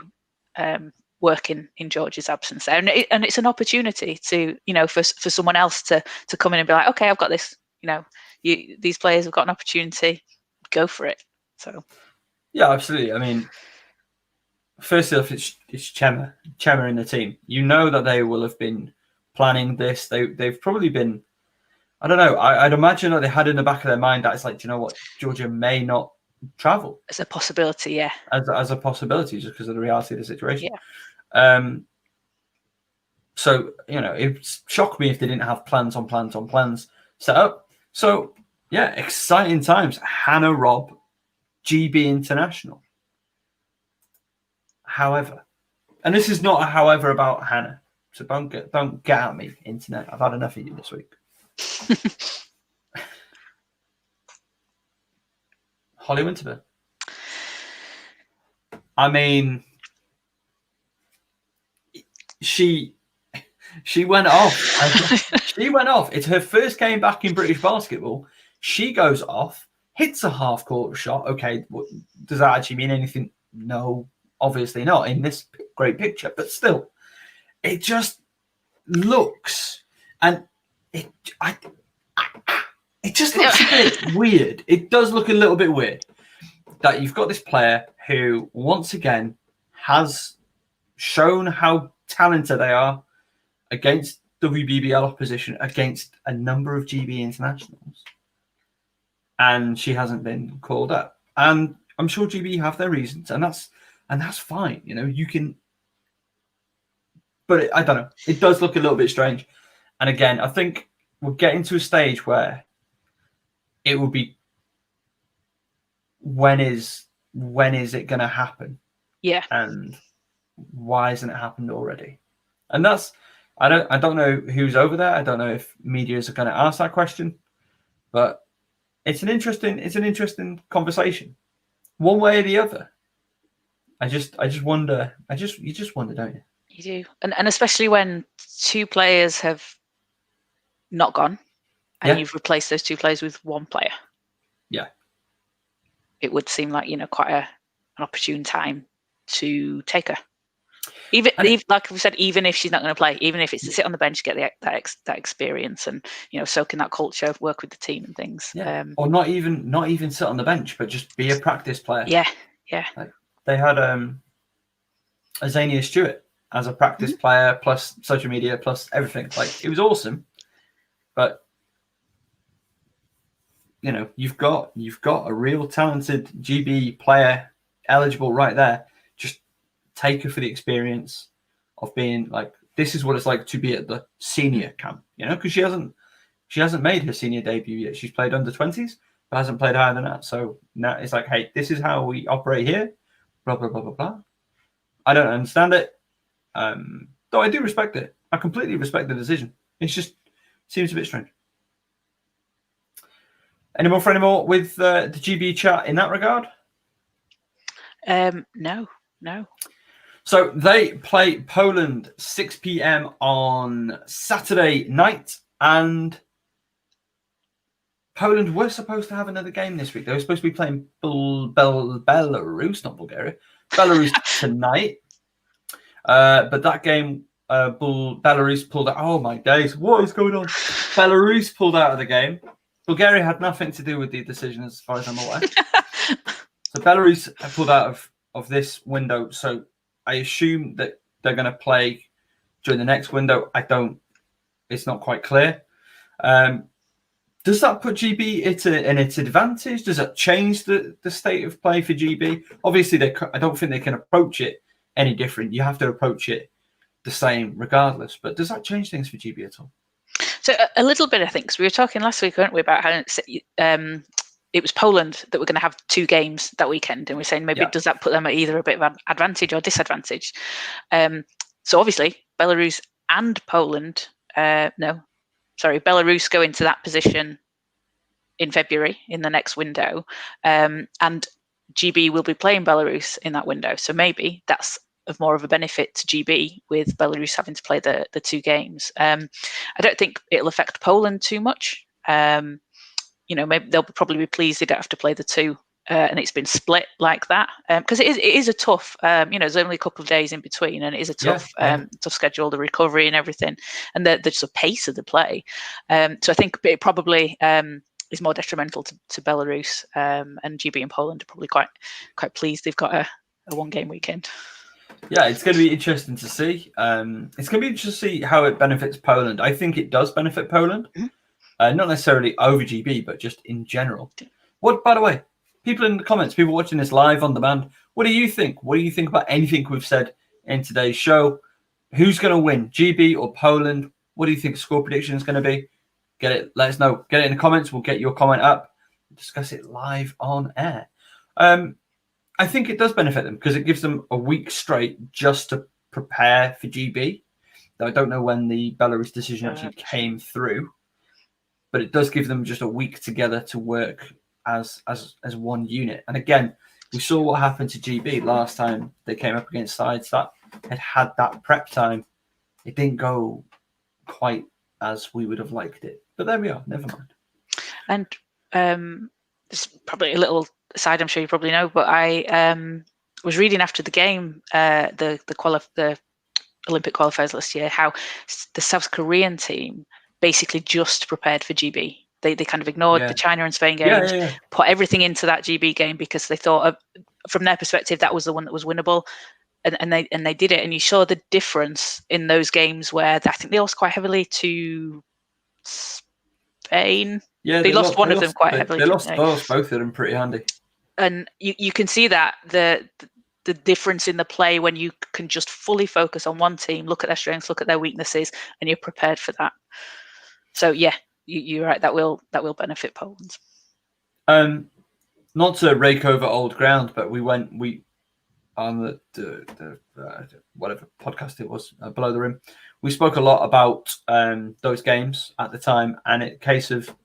work in George's absence there, and it's an opportunity to for someone else to come in and be like, okay, I've got this. These players have got an opportunity, go for it. So yeah, absolutely. I mean, first off, it's Chemmer in the team. That they will have been planning this. They've probably been, I don't know, I'd imagine that they had in the back of their mind that it's like, do you know what, Georgia may not travel. As a possibility, yeah. As a possibility, just because of the reality of the situation. Yeah. So, it shocked me if they didn't have plans on plans set up. So, yeah, exciting times. Hannah Robb, GB International. However, and this is not a however about Hannah, so don't get at me, internet. I've had enough of you this week. Holly Winterburn. I mean, she went off. She went off. It's her first game back in British basketball. She goes off, hits a half-court shot. Okay, does that actually mean anything? No. Obviously not in this great picture, but still, it just looks, and it just looks a bit weird. It does look a little bit weird that you've got this player who, once again, has shown how talented they are against WBBL opposition, against a number of GB internationals, and she hasn't been called up. And I'm sure GB have their reasons, and that's fine. You can, but I don't know. It does look a little bit strange. And again, I think we're getting to a stage where it will be, when is it going to happen? Yeah. And why hasn't it happened already? And that's, I don't know who's over there. I don't know if medias are going to ask that question, but it's an interesting conversation, one way or the other. I just wonder. You just wonder, don't you? You do, and especially when two players have not gone, and you've replaced those two players with one player. Yeah, it would seem like quite an opportune time to take her. Even like we said, even if she's not going to play, even if it's to sit on the bench, get that experience, and soak in that culture, work with the team and things. Yeah. Or not even sit on the bench, but just be a practice player. Yeah. Like, they had Azania Stewart as a practice player, plus social media, plus everything. Like, it was awesome. But you've got a real talented GB player eligible right there. Just take her for the experience of being like this is what it's like to be at the senior camp, because she hasn't made her senior debut yet. She's played under 20s, but hasn't played higher than that. So now it's like, hey, this is how we operate here. Blah blah blah blah blah. I don't understand it, though I do respect it. I completely respect the decision. It's just seems a bit strange. Any more with the GB chat in that regard? No. So they play Poland 6 p.m. on Saturday night, and Poland were supposed to have another game this week. They were supposed to be playing Belarus, not Bulgaria, Belarus tonight. But that game, Belarus pulled out. Oh my days, what is going on? Belarus pulled out of the game. Bulgaria had nothing to do with the decision, as far as I'm aware. So Belarus pulled out of this window. So I assume that they're going to play during the next window. It's not quite clear. Does that put GB in its advantage? Does that change the state of play for GB? Obviously, I don't think they can approach it any different. You have to approach it the same regardless. But does that change things for GB at all? So a little bit, I think, because we were talking last week, weren't we, about how it was Poland that were going to have 2 games that weekend, and we're saying maybe does that put them at either a bit of an advantage or disadvantage? So obviously, Belarus and Poland, Belarus go into that position in February in the next window, and GB will be playing Belarus in that window. So maybe that's of more of a benefit to GB with Belarus having to play the 2 games. I don't think it'll affect Poland too much. Maybe they'll probably be pleased they don't have to play the 2, and it's been split like that, because it is a tough. There's only a couple of days in between, and it is a tough schedule, the recovery and everything, and the sort of pace of the play. So I think it probably is more detrimental to Belarus, and GB and Poland are probably quite pleased they've got a 1-game weekend. Yeah, it's going to be interesting to see. It's going to be interesting to see how it benefits Poland. I think it does benefit Poland. Mm-hmm. Not necessarily over GB, but just in general. What, by the way, people in the comments, people watching this live on demand, what do you think? What do you think about anything we've said in today's show? Who's going to win, GB or Poland? What do you think the score prediction is going to be? Let us know. Get it in the comments. We'll get your comment up. Discuss it live on air. I think it does benefit them because it gives them a week straight just to prepare for GB. Though I don't know when the Belarus decision actually came through, but it does give them just a week together to work as one unit. And again, we saw what happened to GB last time they came up against sides that had that prep time. It didn't go quite as we would have liked it, but there we are. Never mind. And it's probably a little aside, I'm sure you probably know, but I was reading after the game, the Olympic qualifiers last year, how the South Korean team basically just prepared for GB. They kind of ignored the China and Spain games, put everything into that GB game because they thought, from their perspective, that was the one that was winnable, and they did it. And you saw the difference in those games where I think they lost quite heavily to Spain. Yeah, they lost one of them quite heavily. They lost both of them pretty handy. And you can see that the difference in the play when you can just fully focus on one team, look at their strengths, look at their weaknesses, and you're prepared for that. So yeah, you're right. That will benefit Poland. Not to rake over old ground, but we on the whatever podcast it was, Below the Rim, we spoke a lot about those games at the time, and in case of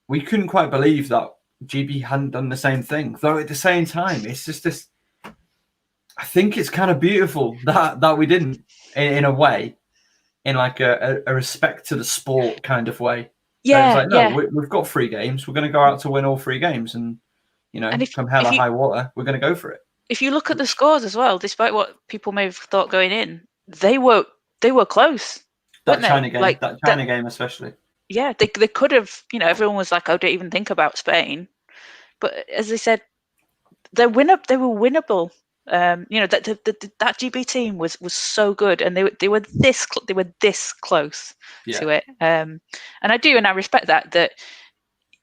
we couldn't quite believe that GB hadn't done the same thing. Though at the same time, it's just this. I think it's kind of beautiful that we didn't, in a way, in like a respect to the sport kind of way. Yeah, it's like, no, we've got 3 games. We're going to go out to win all 3 games, and come hell or high water, we're going to go for it. If you look at the scores as well, despite what people may have thought going in, they were close. That China game, game especially. Yeah, they could have. Everyone was like, "Oh, don't even think about Spain," but as they said, they were winnable. That GB team was so good, and they were this close to it. And I respect that.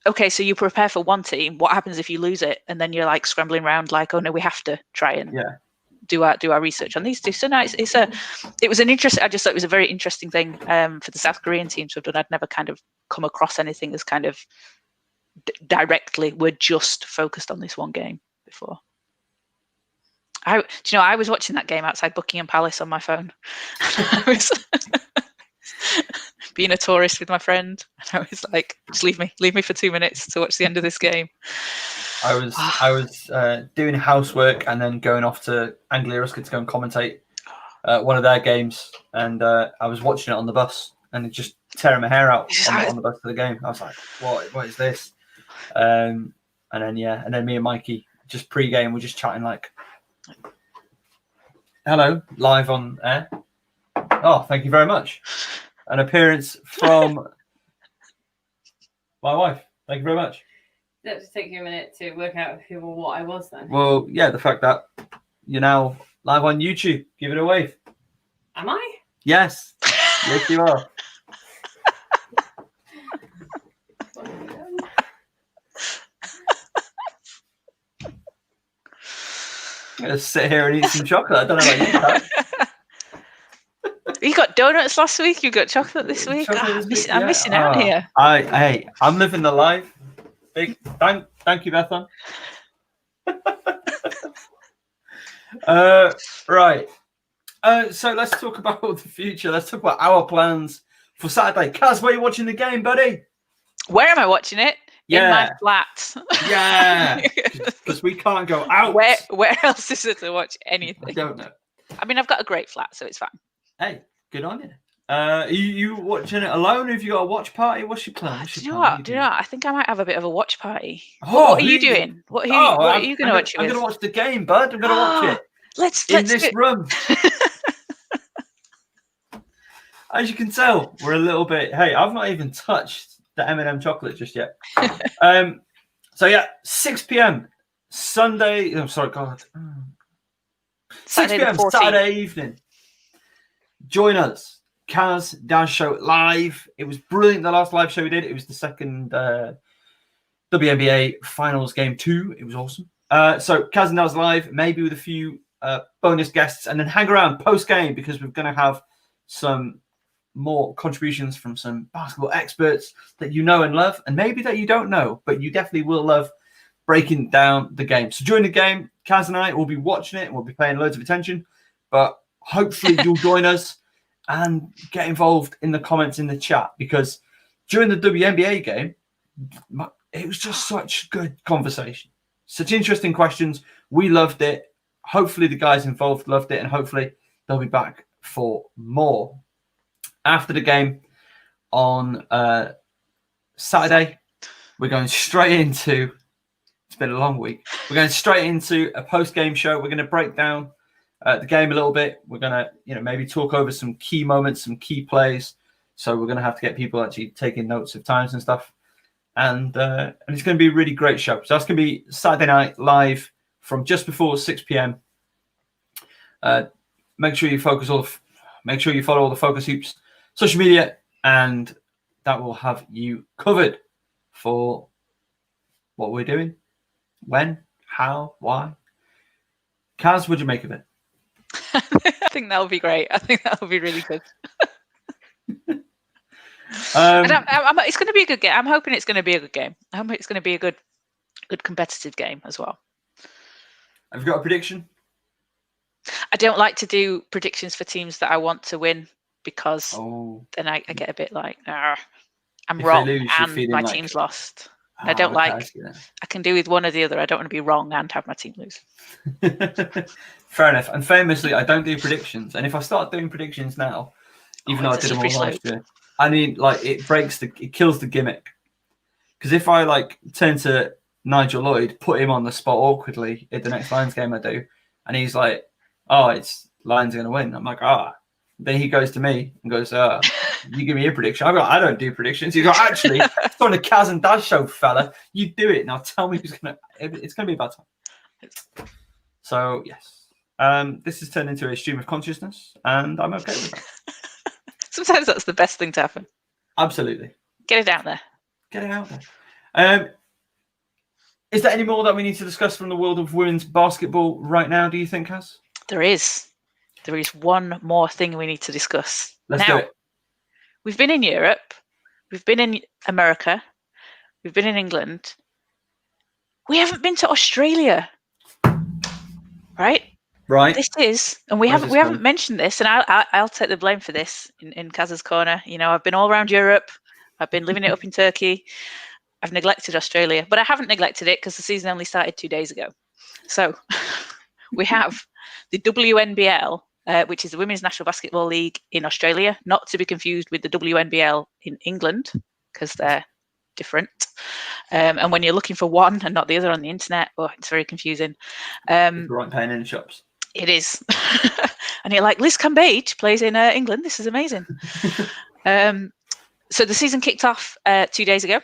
Okay, so you prepare for one team. What happens if you lose it, and then you're like scrambling around, like, oh no, we have to try and do our research on these two. So no, it was an interesting. I just thought it was a very interesting thing for the South Korean team to have done. I'd never kind of come across anything as kind of directly we're just focused on this one game before. I was watching that game outside Buckingham Palace on my phone. I was being a tourist with my friend, and I was like, just leave me for 2 minutes to watch the end of this game. I was doing housework and then going off to Anglia Ruskin to go and commentate one of their games, and I was watching it on the bus and just tearing my hair out on the bus to the game. I was like, what is this? And then me and Mikey just pre-game, we're just chatting like, hello, live on air. Oh, thank you very much. An appearance from my wife. Thank you very much. That just take you a minute to work out who or what I was then. Well, yeah, the fact that you're now live on YouTube. Give it a wave. Am I? Yes. Yes, you are. I'm going to sit here and eat some chocolate. I don't know about you. You got donuts last week. You got chocolate this week. I'm missing out here. I'm living the life. Big thank you, Bethan. Right. So let's talk about the future. Let's talk about our plans for Saturday. Caz, where are you watching the game, buddy? Where am I watching it? Yeah. In my flat. Yeah. Because we can't go out. Where else is there to watch anything? I don't know. I mean, I've got a great flat, so it's fine. Hey, good on you. Are you watching it alone, or have you got a watch party? What's your plan? Do you know what? I think I might have a bit of a watch party. Oh, what are you doing? What are you going to watch? I'm going to watch the game, bud. I'm going to watch it. Let's in this room. As you can tell, we're a little bit. Hey, I've not even touched the M&M chocolate just yet. So yeah, 6 p.m. Sunday. I'm sorry, God. 6 p.m. Saturday evening. Join us. Caz Daz show live. It was brilliant. The last live show we did. It was the second WNBA Finals Game 2. It was awesome. So Caz and Daz live, maybe with a few bonus guests, and then hang around post game because we're going to have some more contributions from some basketball experts that you know and love, and maybe that you don't know, but you definitely will love breaking down the game. So during the game, Caz and I will be watching it and we'll be paying loads of attention, but hopefully you'll join us and get involved in the comments in the chat, because during the WNBA game, it was just such good conversation. Such interesting questions. We loved it. Hopefully the guys involved loved it, and hopefully they'll be back for more. After the game on Saturday, we're going straight into, it's been a long week, we're going straight into a post-game show. We're going to break down the game a little bit. We're going to, maybe talk over some key moments, some key plays. So we're going to have to get people actually taking notes of times and stuff. And it's going to be a really great show. So that's going to be Saturday night live from just before 6 p.m. Make sure you follow all the Focus Hoops social media, and that will have you covered for what we're doing, when, how, why. Caz, what'd you make of it? I think that'll be great. I think that'll be really good. It's going to be a good game. I'm hoping it's going to be a good game. I hope it's going to be a good competitive game as well. Have you got a prediction? I don't like to do predictions for teams that I want to win, because then I get a bit like, I'm wrong and my team's lost. I don't like. I can do with one or the other. I don't want to be wrong and have my team lose. Fair enough. And famously, I don't do predictions. And if I start doing predictions now, even though I did them all last year, I mean, like, it kills the gimmick. Because if I turn to Nigel Lloyd, put him on the spot awkwardly at the next Lions game I do, and he's like, "Oh, it's Lions are going to win." I'm like, Then he goes to me and goes, "You give me a prediction." I don't do predictions. He goes, "Actually, it's on the Caz and Daz show, fella. You do it now. Tell me who's gonna. It's going to be about time." So yes, this has turned into a stream of consciousness, and I'm okay with that. Sometimes that's the best thing to happen. Absolutely. Get it out there. Get it out there. Is there any more that we need to discuss from the world of women's basketball right now, do you think, Caz? There is one more thing we need to discuss. Let's do it. We've been in Europe, we've been in America, we've been in England. We haven't been to Australia, right? Right. This is, and we haven't mentioned this, and I'll take the blame for this in Caz's corner. You know, I've been all around Europe. I've been living it up in Turkey. I've neglected Australia, but I haven't neglected it because the season only started 2 days ago. So we have the WNBL, which is the Women's National Basketball League in Australia, not to be confused with the WNBL in England, because they're different. And when you're looking for one and not the other on the internet, it's very confusing. If you aren't paying in the shops. It is. And you're like, Liz Cambage plays in England. This is amazing. So the season kicked off 2 days ago.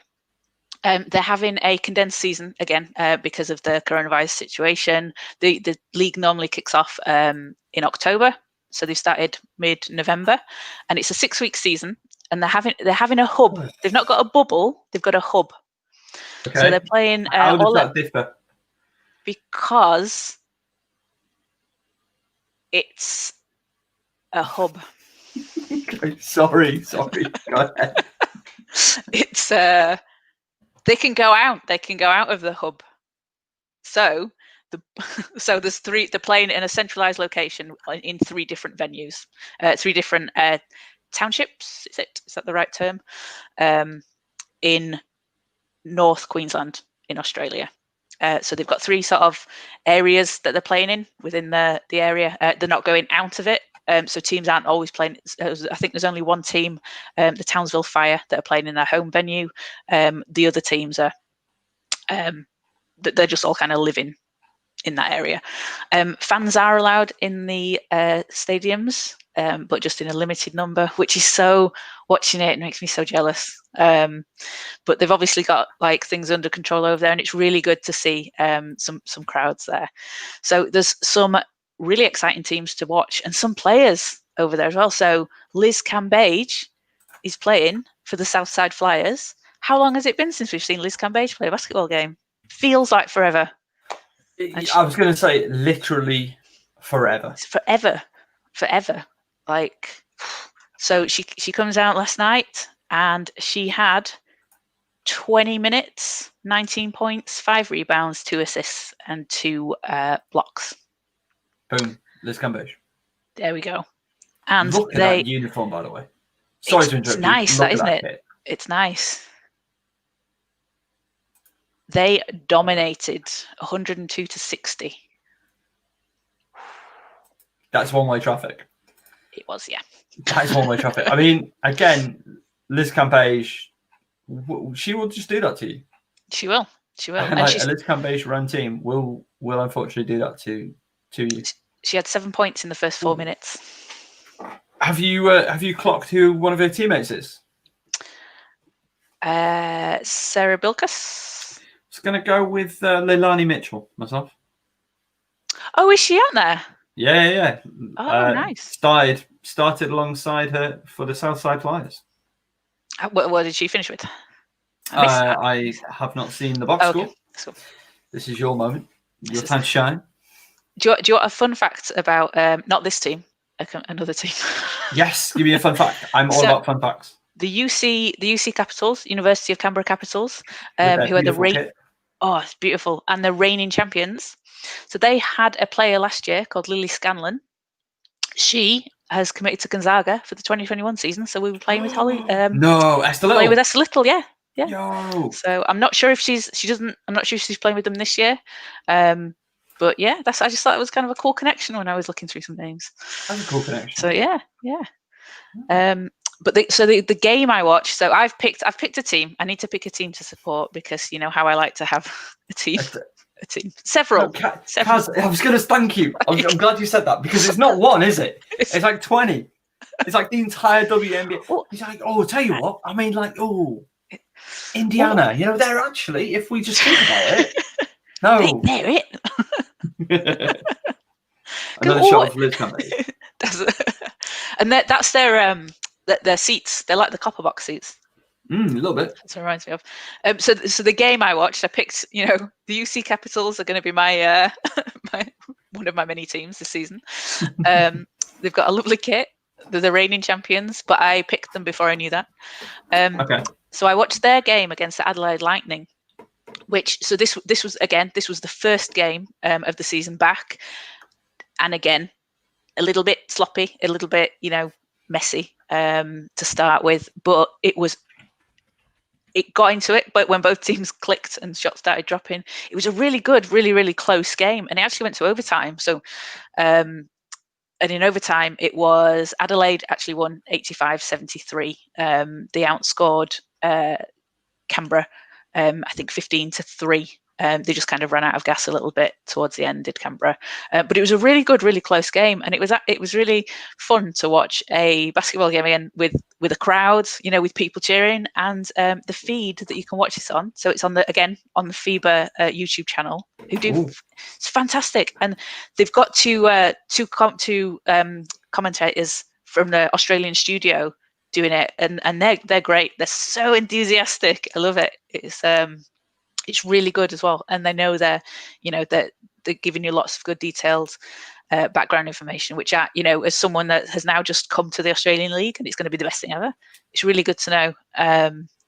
They're having a condensed season again because of the coronavirus situation. The league normally kicks off in October, so they've started mid-November, and it's a 6-week season. And they're having a hub. They've not got a bubble; they've got a hub. Okay. So they're playing. How does that differ? Because it's a hub. Sorry. Go ahead. It's they can go out. They can go out of the hub. So there's three. They're playing in a centralized location in 3 different venues, 3 different townships. Is that the right term? In North Queensland in Australia. So they've got 3 sort of areas that they're playing in within the area. They're not going out of it. So teams aren't always playing. I think there's only one team, the Townsville Fire, that are playing in their home venue. The other teams are, they're just all kind of living in that area. Fans are allowed in the stadiums, but just in a limited number, which is so, watching it makes me so jealous. But they've obviously got like things under control over there, and it's really good to see some crowds there. So there's some really exciting teams to watch and some players over there as well. So Liz Cambage is playing for the Southside Flyers. How long has it been since we've seen Liz Cambage play a basketball game? Feels like forever. I was going to say literally forever. It's forever. Like, so she comes out last night and she had 20 minutes, 19 points, 5 rebounds, 2 assists, and 2 blocks. Boom, Liz Cambage. There we go. And look at that uniform, by the way. Sorry to interrupt. It's nice, that, isn't it? Kit. It's nice. They dominated 102-60. That's one-way traffic. It was, yeah. That's one-way traffic. I mean, again, Liz Cambage, she will just do that to you. She will. And a Liz Cambage run team will unfortunately do that to you. She had 7 points in the first 4 minutes. Have you clocked who one of her teammates is? Sarah Bilkus. I was going to go with Leilani Mitchell myself. Oh, is she out there? Yeah. Oh, nice. Started alongside her for the Southside Flyers. What did she finish with? I have not seen the box score. Cool. This is your moment. Your time to shine. Do you want a fun fact about not this team, another team? Yes, give me a fun fact. I'm all about fun facts. The UC Capitals, University of Canberra Capitals, who are the it's beautiful, and the reigning champions. So they had a player last year called Lily Scanlon. She has committed to Gonzaga for the 2021 season, so we were playing with Holly. Esther Little. Play with Esther Little, yeah. Yo. So I'm not sure if I'm not sure if she's playing with them this year. But yeah, I just thought it was kind of a cool connection when I was looking through some names. That's a cool connection. So yeah. But the game I watched. So I've picked a team. I need to pick a team to support because you know how I like to have a team. A team. Several. Caz, I was going to thank you. I'm glad you said that because it's not one, is it? It's like 20. It's like the entire WNBA. He's like, I'll tell you what. I mean, like, Indiana. You know, they're actually, if we just think about it. No. They're it. Another shot of Liz Cambage. And that's their seats. They're like the copper box seats. A little bit. That's what it reminds me of. So the game I watched, I picked. You know, the UC Capitals are going to be my one of my many teams this season. They've got a lovely kit. They're the reigning champions, but I picked them before I knew that. Okay. So I watched their game against the Adelaide Lightning, this was the first game of the season back, and again, a little bit sloppy, a little bit, messy to start with, but it got into it. But when both teams clicked and shots started dropping, it was a really good, really, really close game, and it actually went to overtime. So, and in overtime, it was Adelaide actually won 85-73. They outscored Canberra, I think 15-3. They just kind of ran out of gas a little bit towards the end, did Canberra. But it was a really good, really close game, and it was really fun to watch a basketball game again with a crowd, with people cheering, and the feed that you can watch this on. So it's on the FIBA YouTube channel. It's fantastic, and they've got two commentators from the Australian studio doing it, and they're great. They're so enthusiastic. I love it. It's really good as well, and they know they're giving you lots of good detailed background information, which as someone that has now just come to the Australian League, and it's going to be the best thing ever. It's really good to know,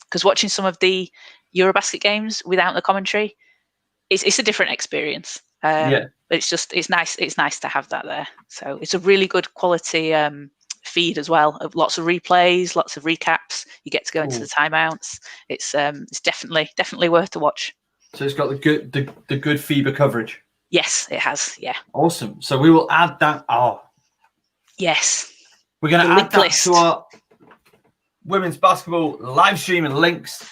because watching some of the Eurobasket games without the commentary, it's a different experience. But it's nice to have that there. So it's a really good quality feed as well, of lots of replays, lots of recaps. You get to go into the timeouts. It's definitely worth to watch. So it's got the good FIBA coverage. Yes, it has. Yeah. Awesome. So we will add that. Yes. We're going to add that to our women's basketball live stream and links.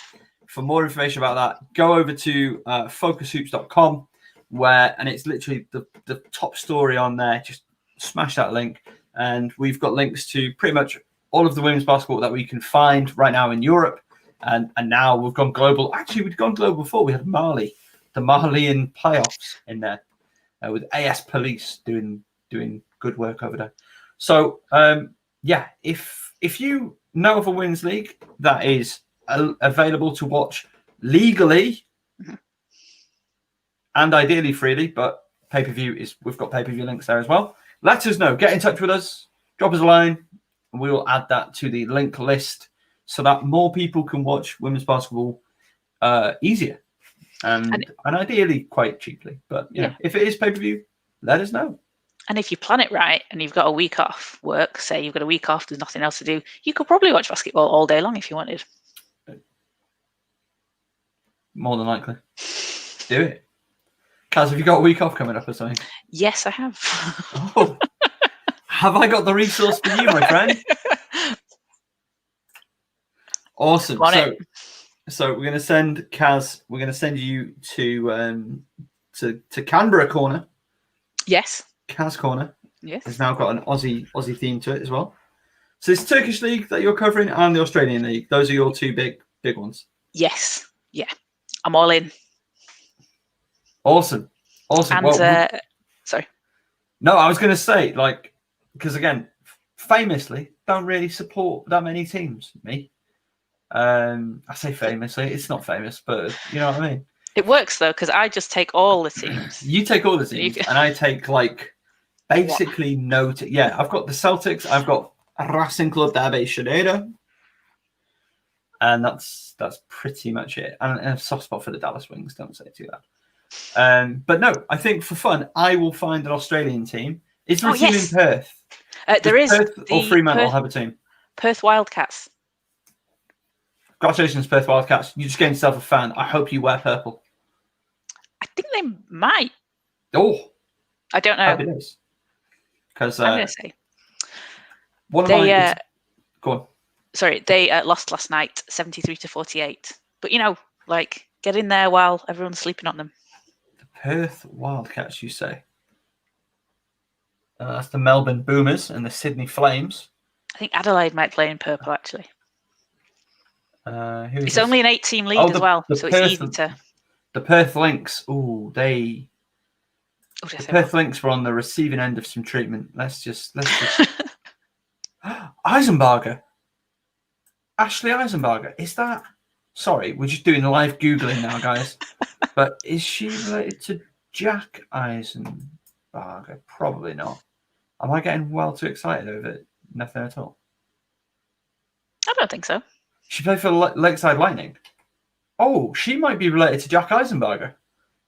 For more information about that, go over to FocusHoops.com, and it's literally the top story on there. Just smash that link. And we've got links to pretty much all of the women's basketball that we can find right now in Europe. And now we've gone global. Actually, we'd gone global before. We had Mali, the Malian playoffs in there, with AS Police doing good work over there. So, if you know of a women's league that is available to watch legally and ideally freely, but pay-per-view we've got pay-per-view links there as well. Let us know. Get in touch with us. Drop us a line, and we will add that to the link list so that more people can watch women's basketball easier and ideally quite cheaply. But if it is pay-per-view, let us know. And if you plan it right and you've got a week off work, say you've got a week off, there's nothing else to do, you could probably watch basketball all day long if you wanted. More than likely. Do it. Caz, have you got a week off coming up or something? Yes, I have. Have I got the resource for you, my friend? Awesome. So we're going to send Caz. We're going to send you to Canberra Corner. Yes. Caz Corner. Yes. It's now got an Aussie theme to it as well. So it's Turkish League that you're covering and the Australian League. Those are your two big ones. Yes. Yeah. I'm all in. Awesome. And sorry. No, I was going to say, because again, famously, don't really support that many teams. Me. I say famously, it's not famous, but you know what I mean. It works though, because I just take all the teams. You take all the teams, and I take basically no. I've got the Celtics. I've got Racing Club de Avellaneda, and that's pretty much it. And a soft spot for the Dallas Wings. Don't say too loud. But no, I think for fun, I will find an Australian team. Is there a team in Perth? There is. Perth or Fremantle have a team? Perth Wildcats. Congratulations, Perth Wildcats. You just gained yourself a fan. I hope you wear purple. I think they might. Oh. I don't know. Because I'm going to say. One of my... Go on. Sorry, they lost last night, 73-48. But, get in there while everyone's sleeping on them. Perth Wildcats, you say? That's the Melbourne Boomers and the Sydney Flames. I think Adelaide might play in purple, actually. It's only an 8-team league as well, so it's easy to... The Perth Lynx, the Perth Lynx were on the receiving end of some treatment. Let's just... Eisenbarger. Ashley Eisenbarger. Is that... Sorry, we're just doing live Googling now, guys. But is she related to Jack Eisenbarger? Barger? Probably not. Am I getting well too excited over it? Nothing at all. I don't think so. She played for Lakeside Lightning. Oh, she might be related to Jack Eisenberger,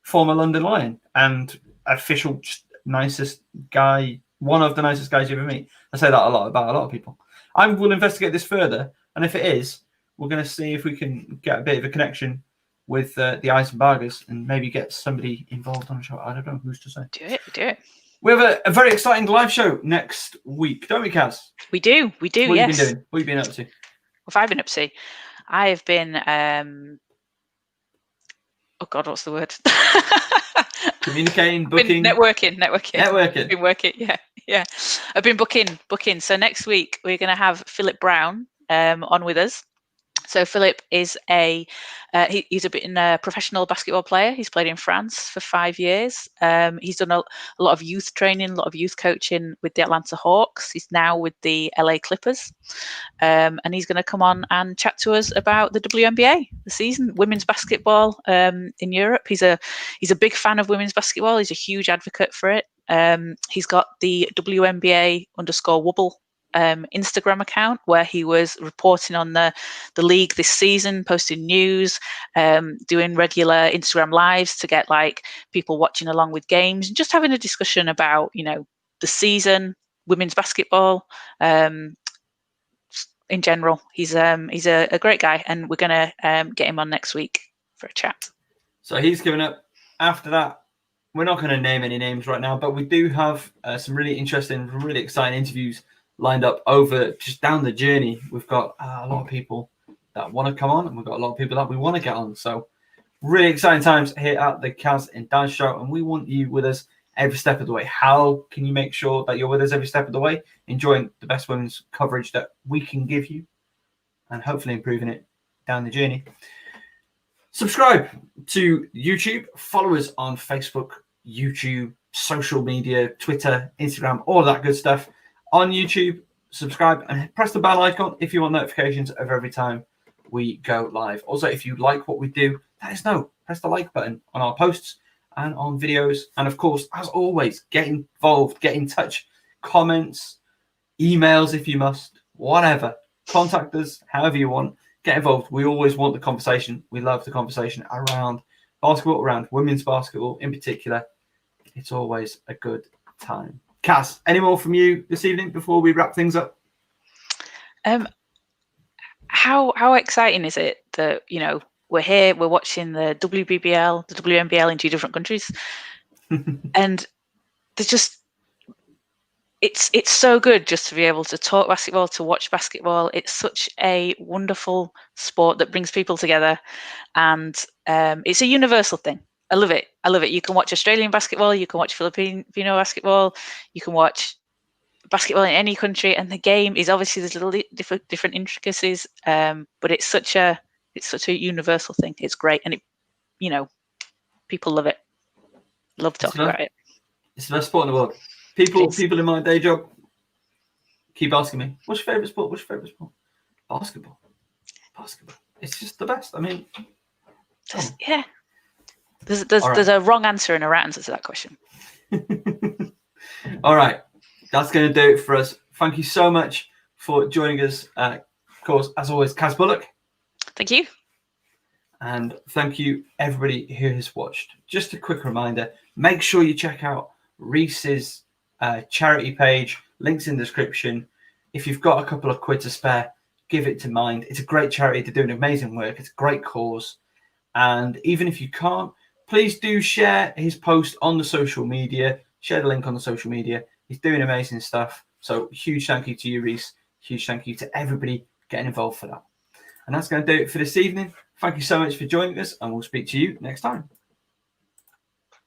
former London Lion, and official nicest guy, one of the nicest guys you ever meet. I say that a lot about a lot of people. I will investigate this further, and if it is, we're going to see if we can get a bit of a connection with the Eisenbergers and maybe get somebody involved on the show. I don't know, who's to say. Do it. We have a very exciting live show next week, don't we, Caz? We do. What yes. have you been doing? What have you been up to? What have I been up to? I have been, oh God, what's the word? Communicating, booking. Networking. Networking. Been working, yeah. I've been booking. So next week we're going to have Philip Brown on with us. So Philip is he's a professional basketball player. He's played in France for 5 years. He's done a lot of youth training, a lot of youth coaching with the Atlanta Hawks. He's now with the LA Clippers. And he's going to come on and chat to us about the WNBA, the season, women's basketball in Europe. He's a big fan of women's basketball. He's a huge advocate for it. He's got the WNBA_Wubble Instagram account where he was reporting on the league this season, posting news, doing regular Instagram lives to get like people watching along with games and just having a discussion about, you know, the season, women's basketball, in general. He's a great guy, and we're gonna get him on next week for a chat. So he's given up. After that, we're not going to name any names right now, but we do have some really interesting, really exciting interviews lined up over just down the journey. We've got a lot of people that want to come on, and we've got a lot of people that we want to get on. So really exciting times here at the Caz and Daz show, and we want you with us every step of the way. How can you make sure that you're with us every step of the way, enjoying the best women's coverage that we can give you, and hopefully improving it down the journey? Subscribe to YouTube, follow us on Facebook, YouTube, social media, Twitter, Instagram, all that good stuff. On YouTube, subscribe and press the bell icon if you want notifications of every time we go live. Also, if you like what we do, let us know. Press the like button on our posts and on videos. And of course, as always, get involved, get in touch, comments, emails if you must, whatever. Contact us however you want. Get involved. We always want the conversation. We love the conversation around basketball, around women's basketball in particular. It's always a good time. Caz, any more from you this evening before we wrap things up? How exciting is it that, you know, we're here, we're watching the WBBL, the WNBL in 2 different countries, and there's just it's so good just to be able to talk basketball, to watch basketball. It's such a wonderful sport that brings people together, and it's a universal thing. I love it. You can watch Australian basketball, you can watch Filipino basketball, you can watch basketball in any country, and the game is obviously there's little different intricacies, but it's such a universal thing. It's great, and it, you know, people love it. Love talking about it. It's the best sport in the world. People in my day job keep asking me, "What's your favorite sport? What's your favorite sport?" Basketball. It's just the best. I mean, yeah. There's a wrong answer and a right answer to that question. All right. That's going to do it for us. Thank you so much for joining us. Of course, as always, Caz Bullock. Thank you. And thank you, everybody who has watched. Just a quick reminder, make sure you check out Reese's charity page. Links in the description. If you've got a couple of quid to spare, give it to Mind. It's a great charity. They're doing amazing work. It's a great cause. And even if you can't, please do share his post on the social media. Share the link on the social media. He's doing amazing stuff. So huge thank you to you, Reese. Huge thank you to everybody getting involved for that. And that's going to do it for this evening. Thank you so much for joining us, and we'll speak to you next time.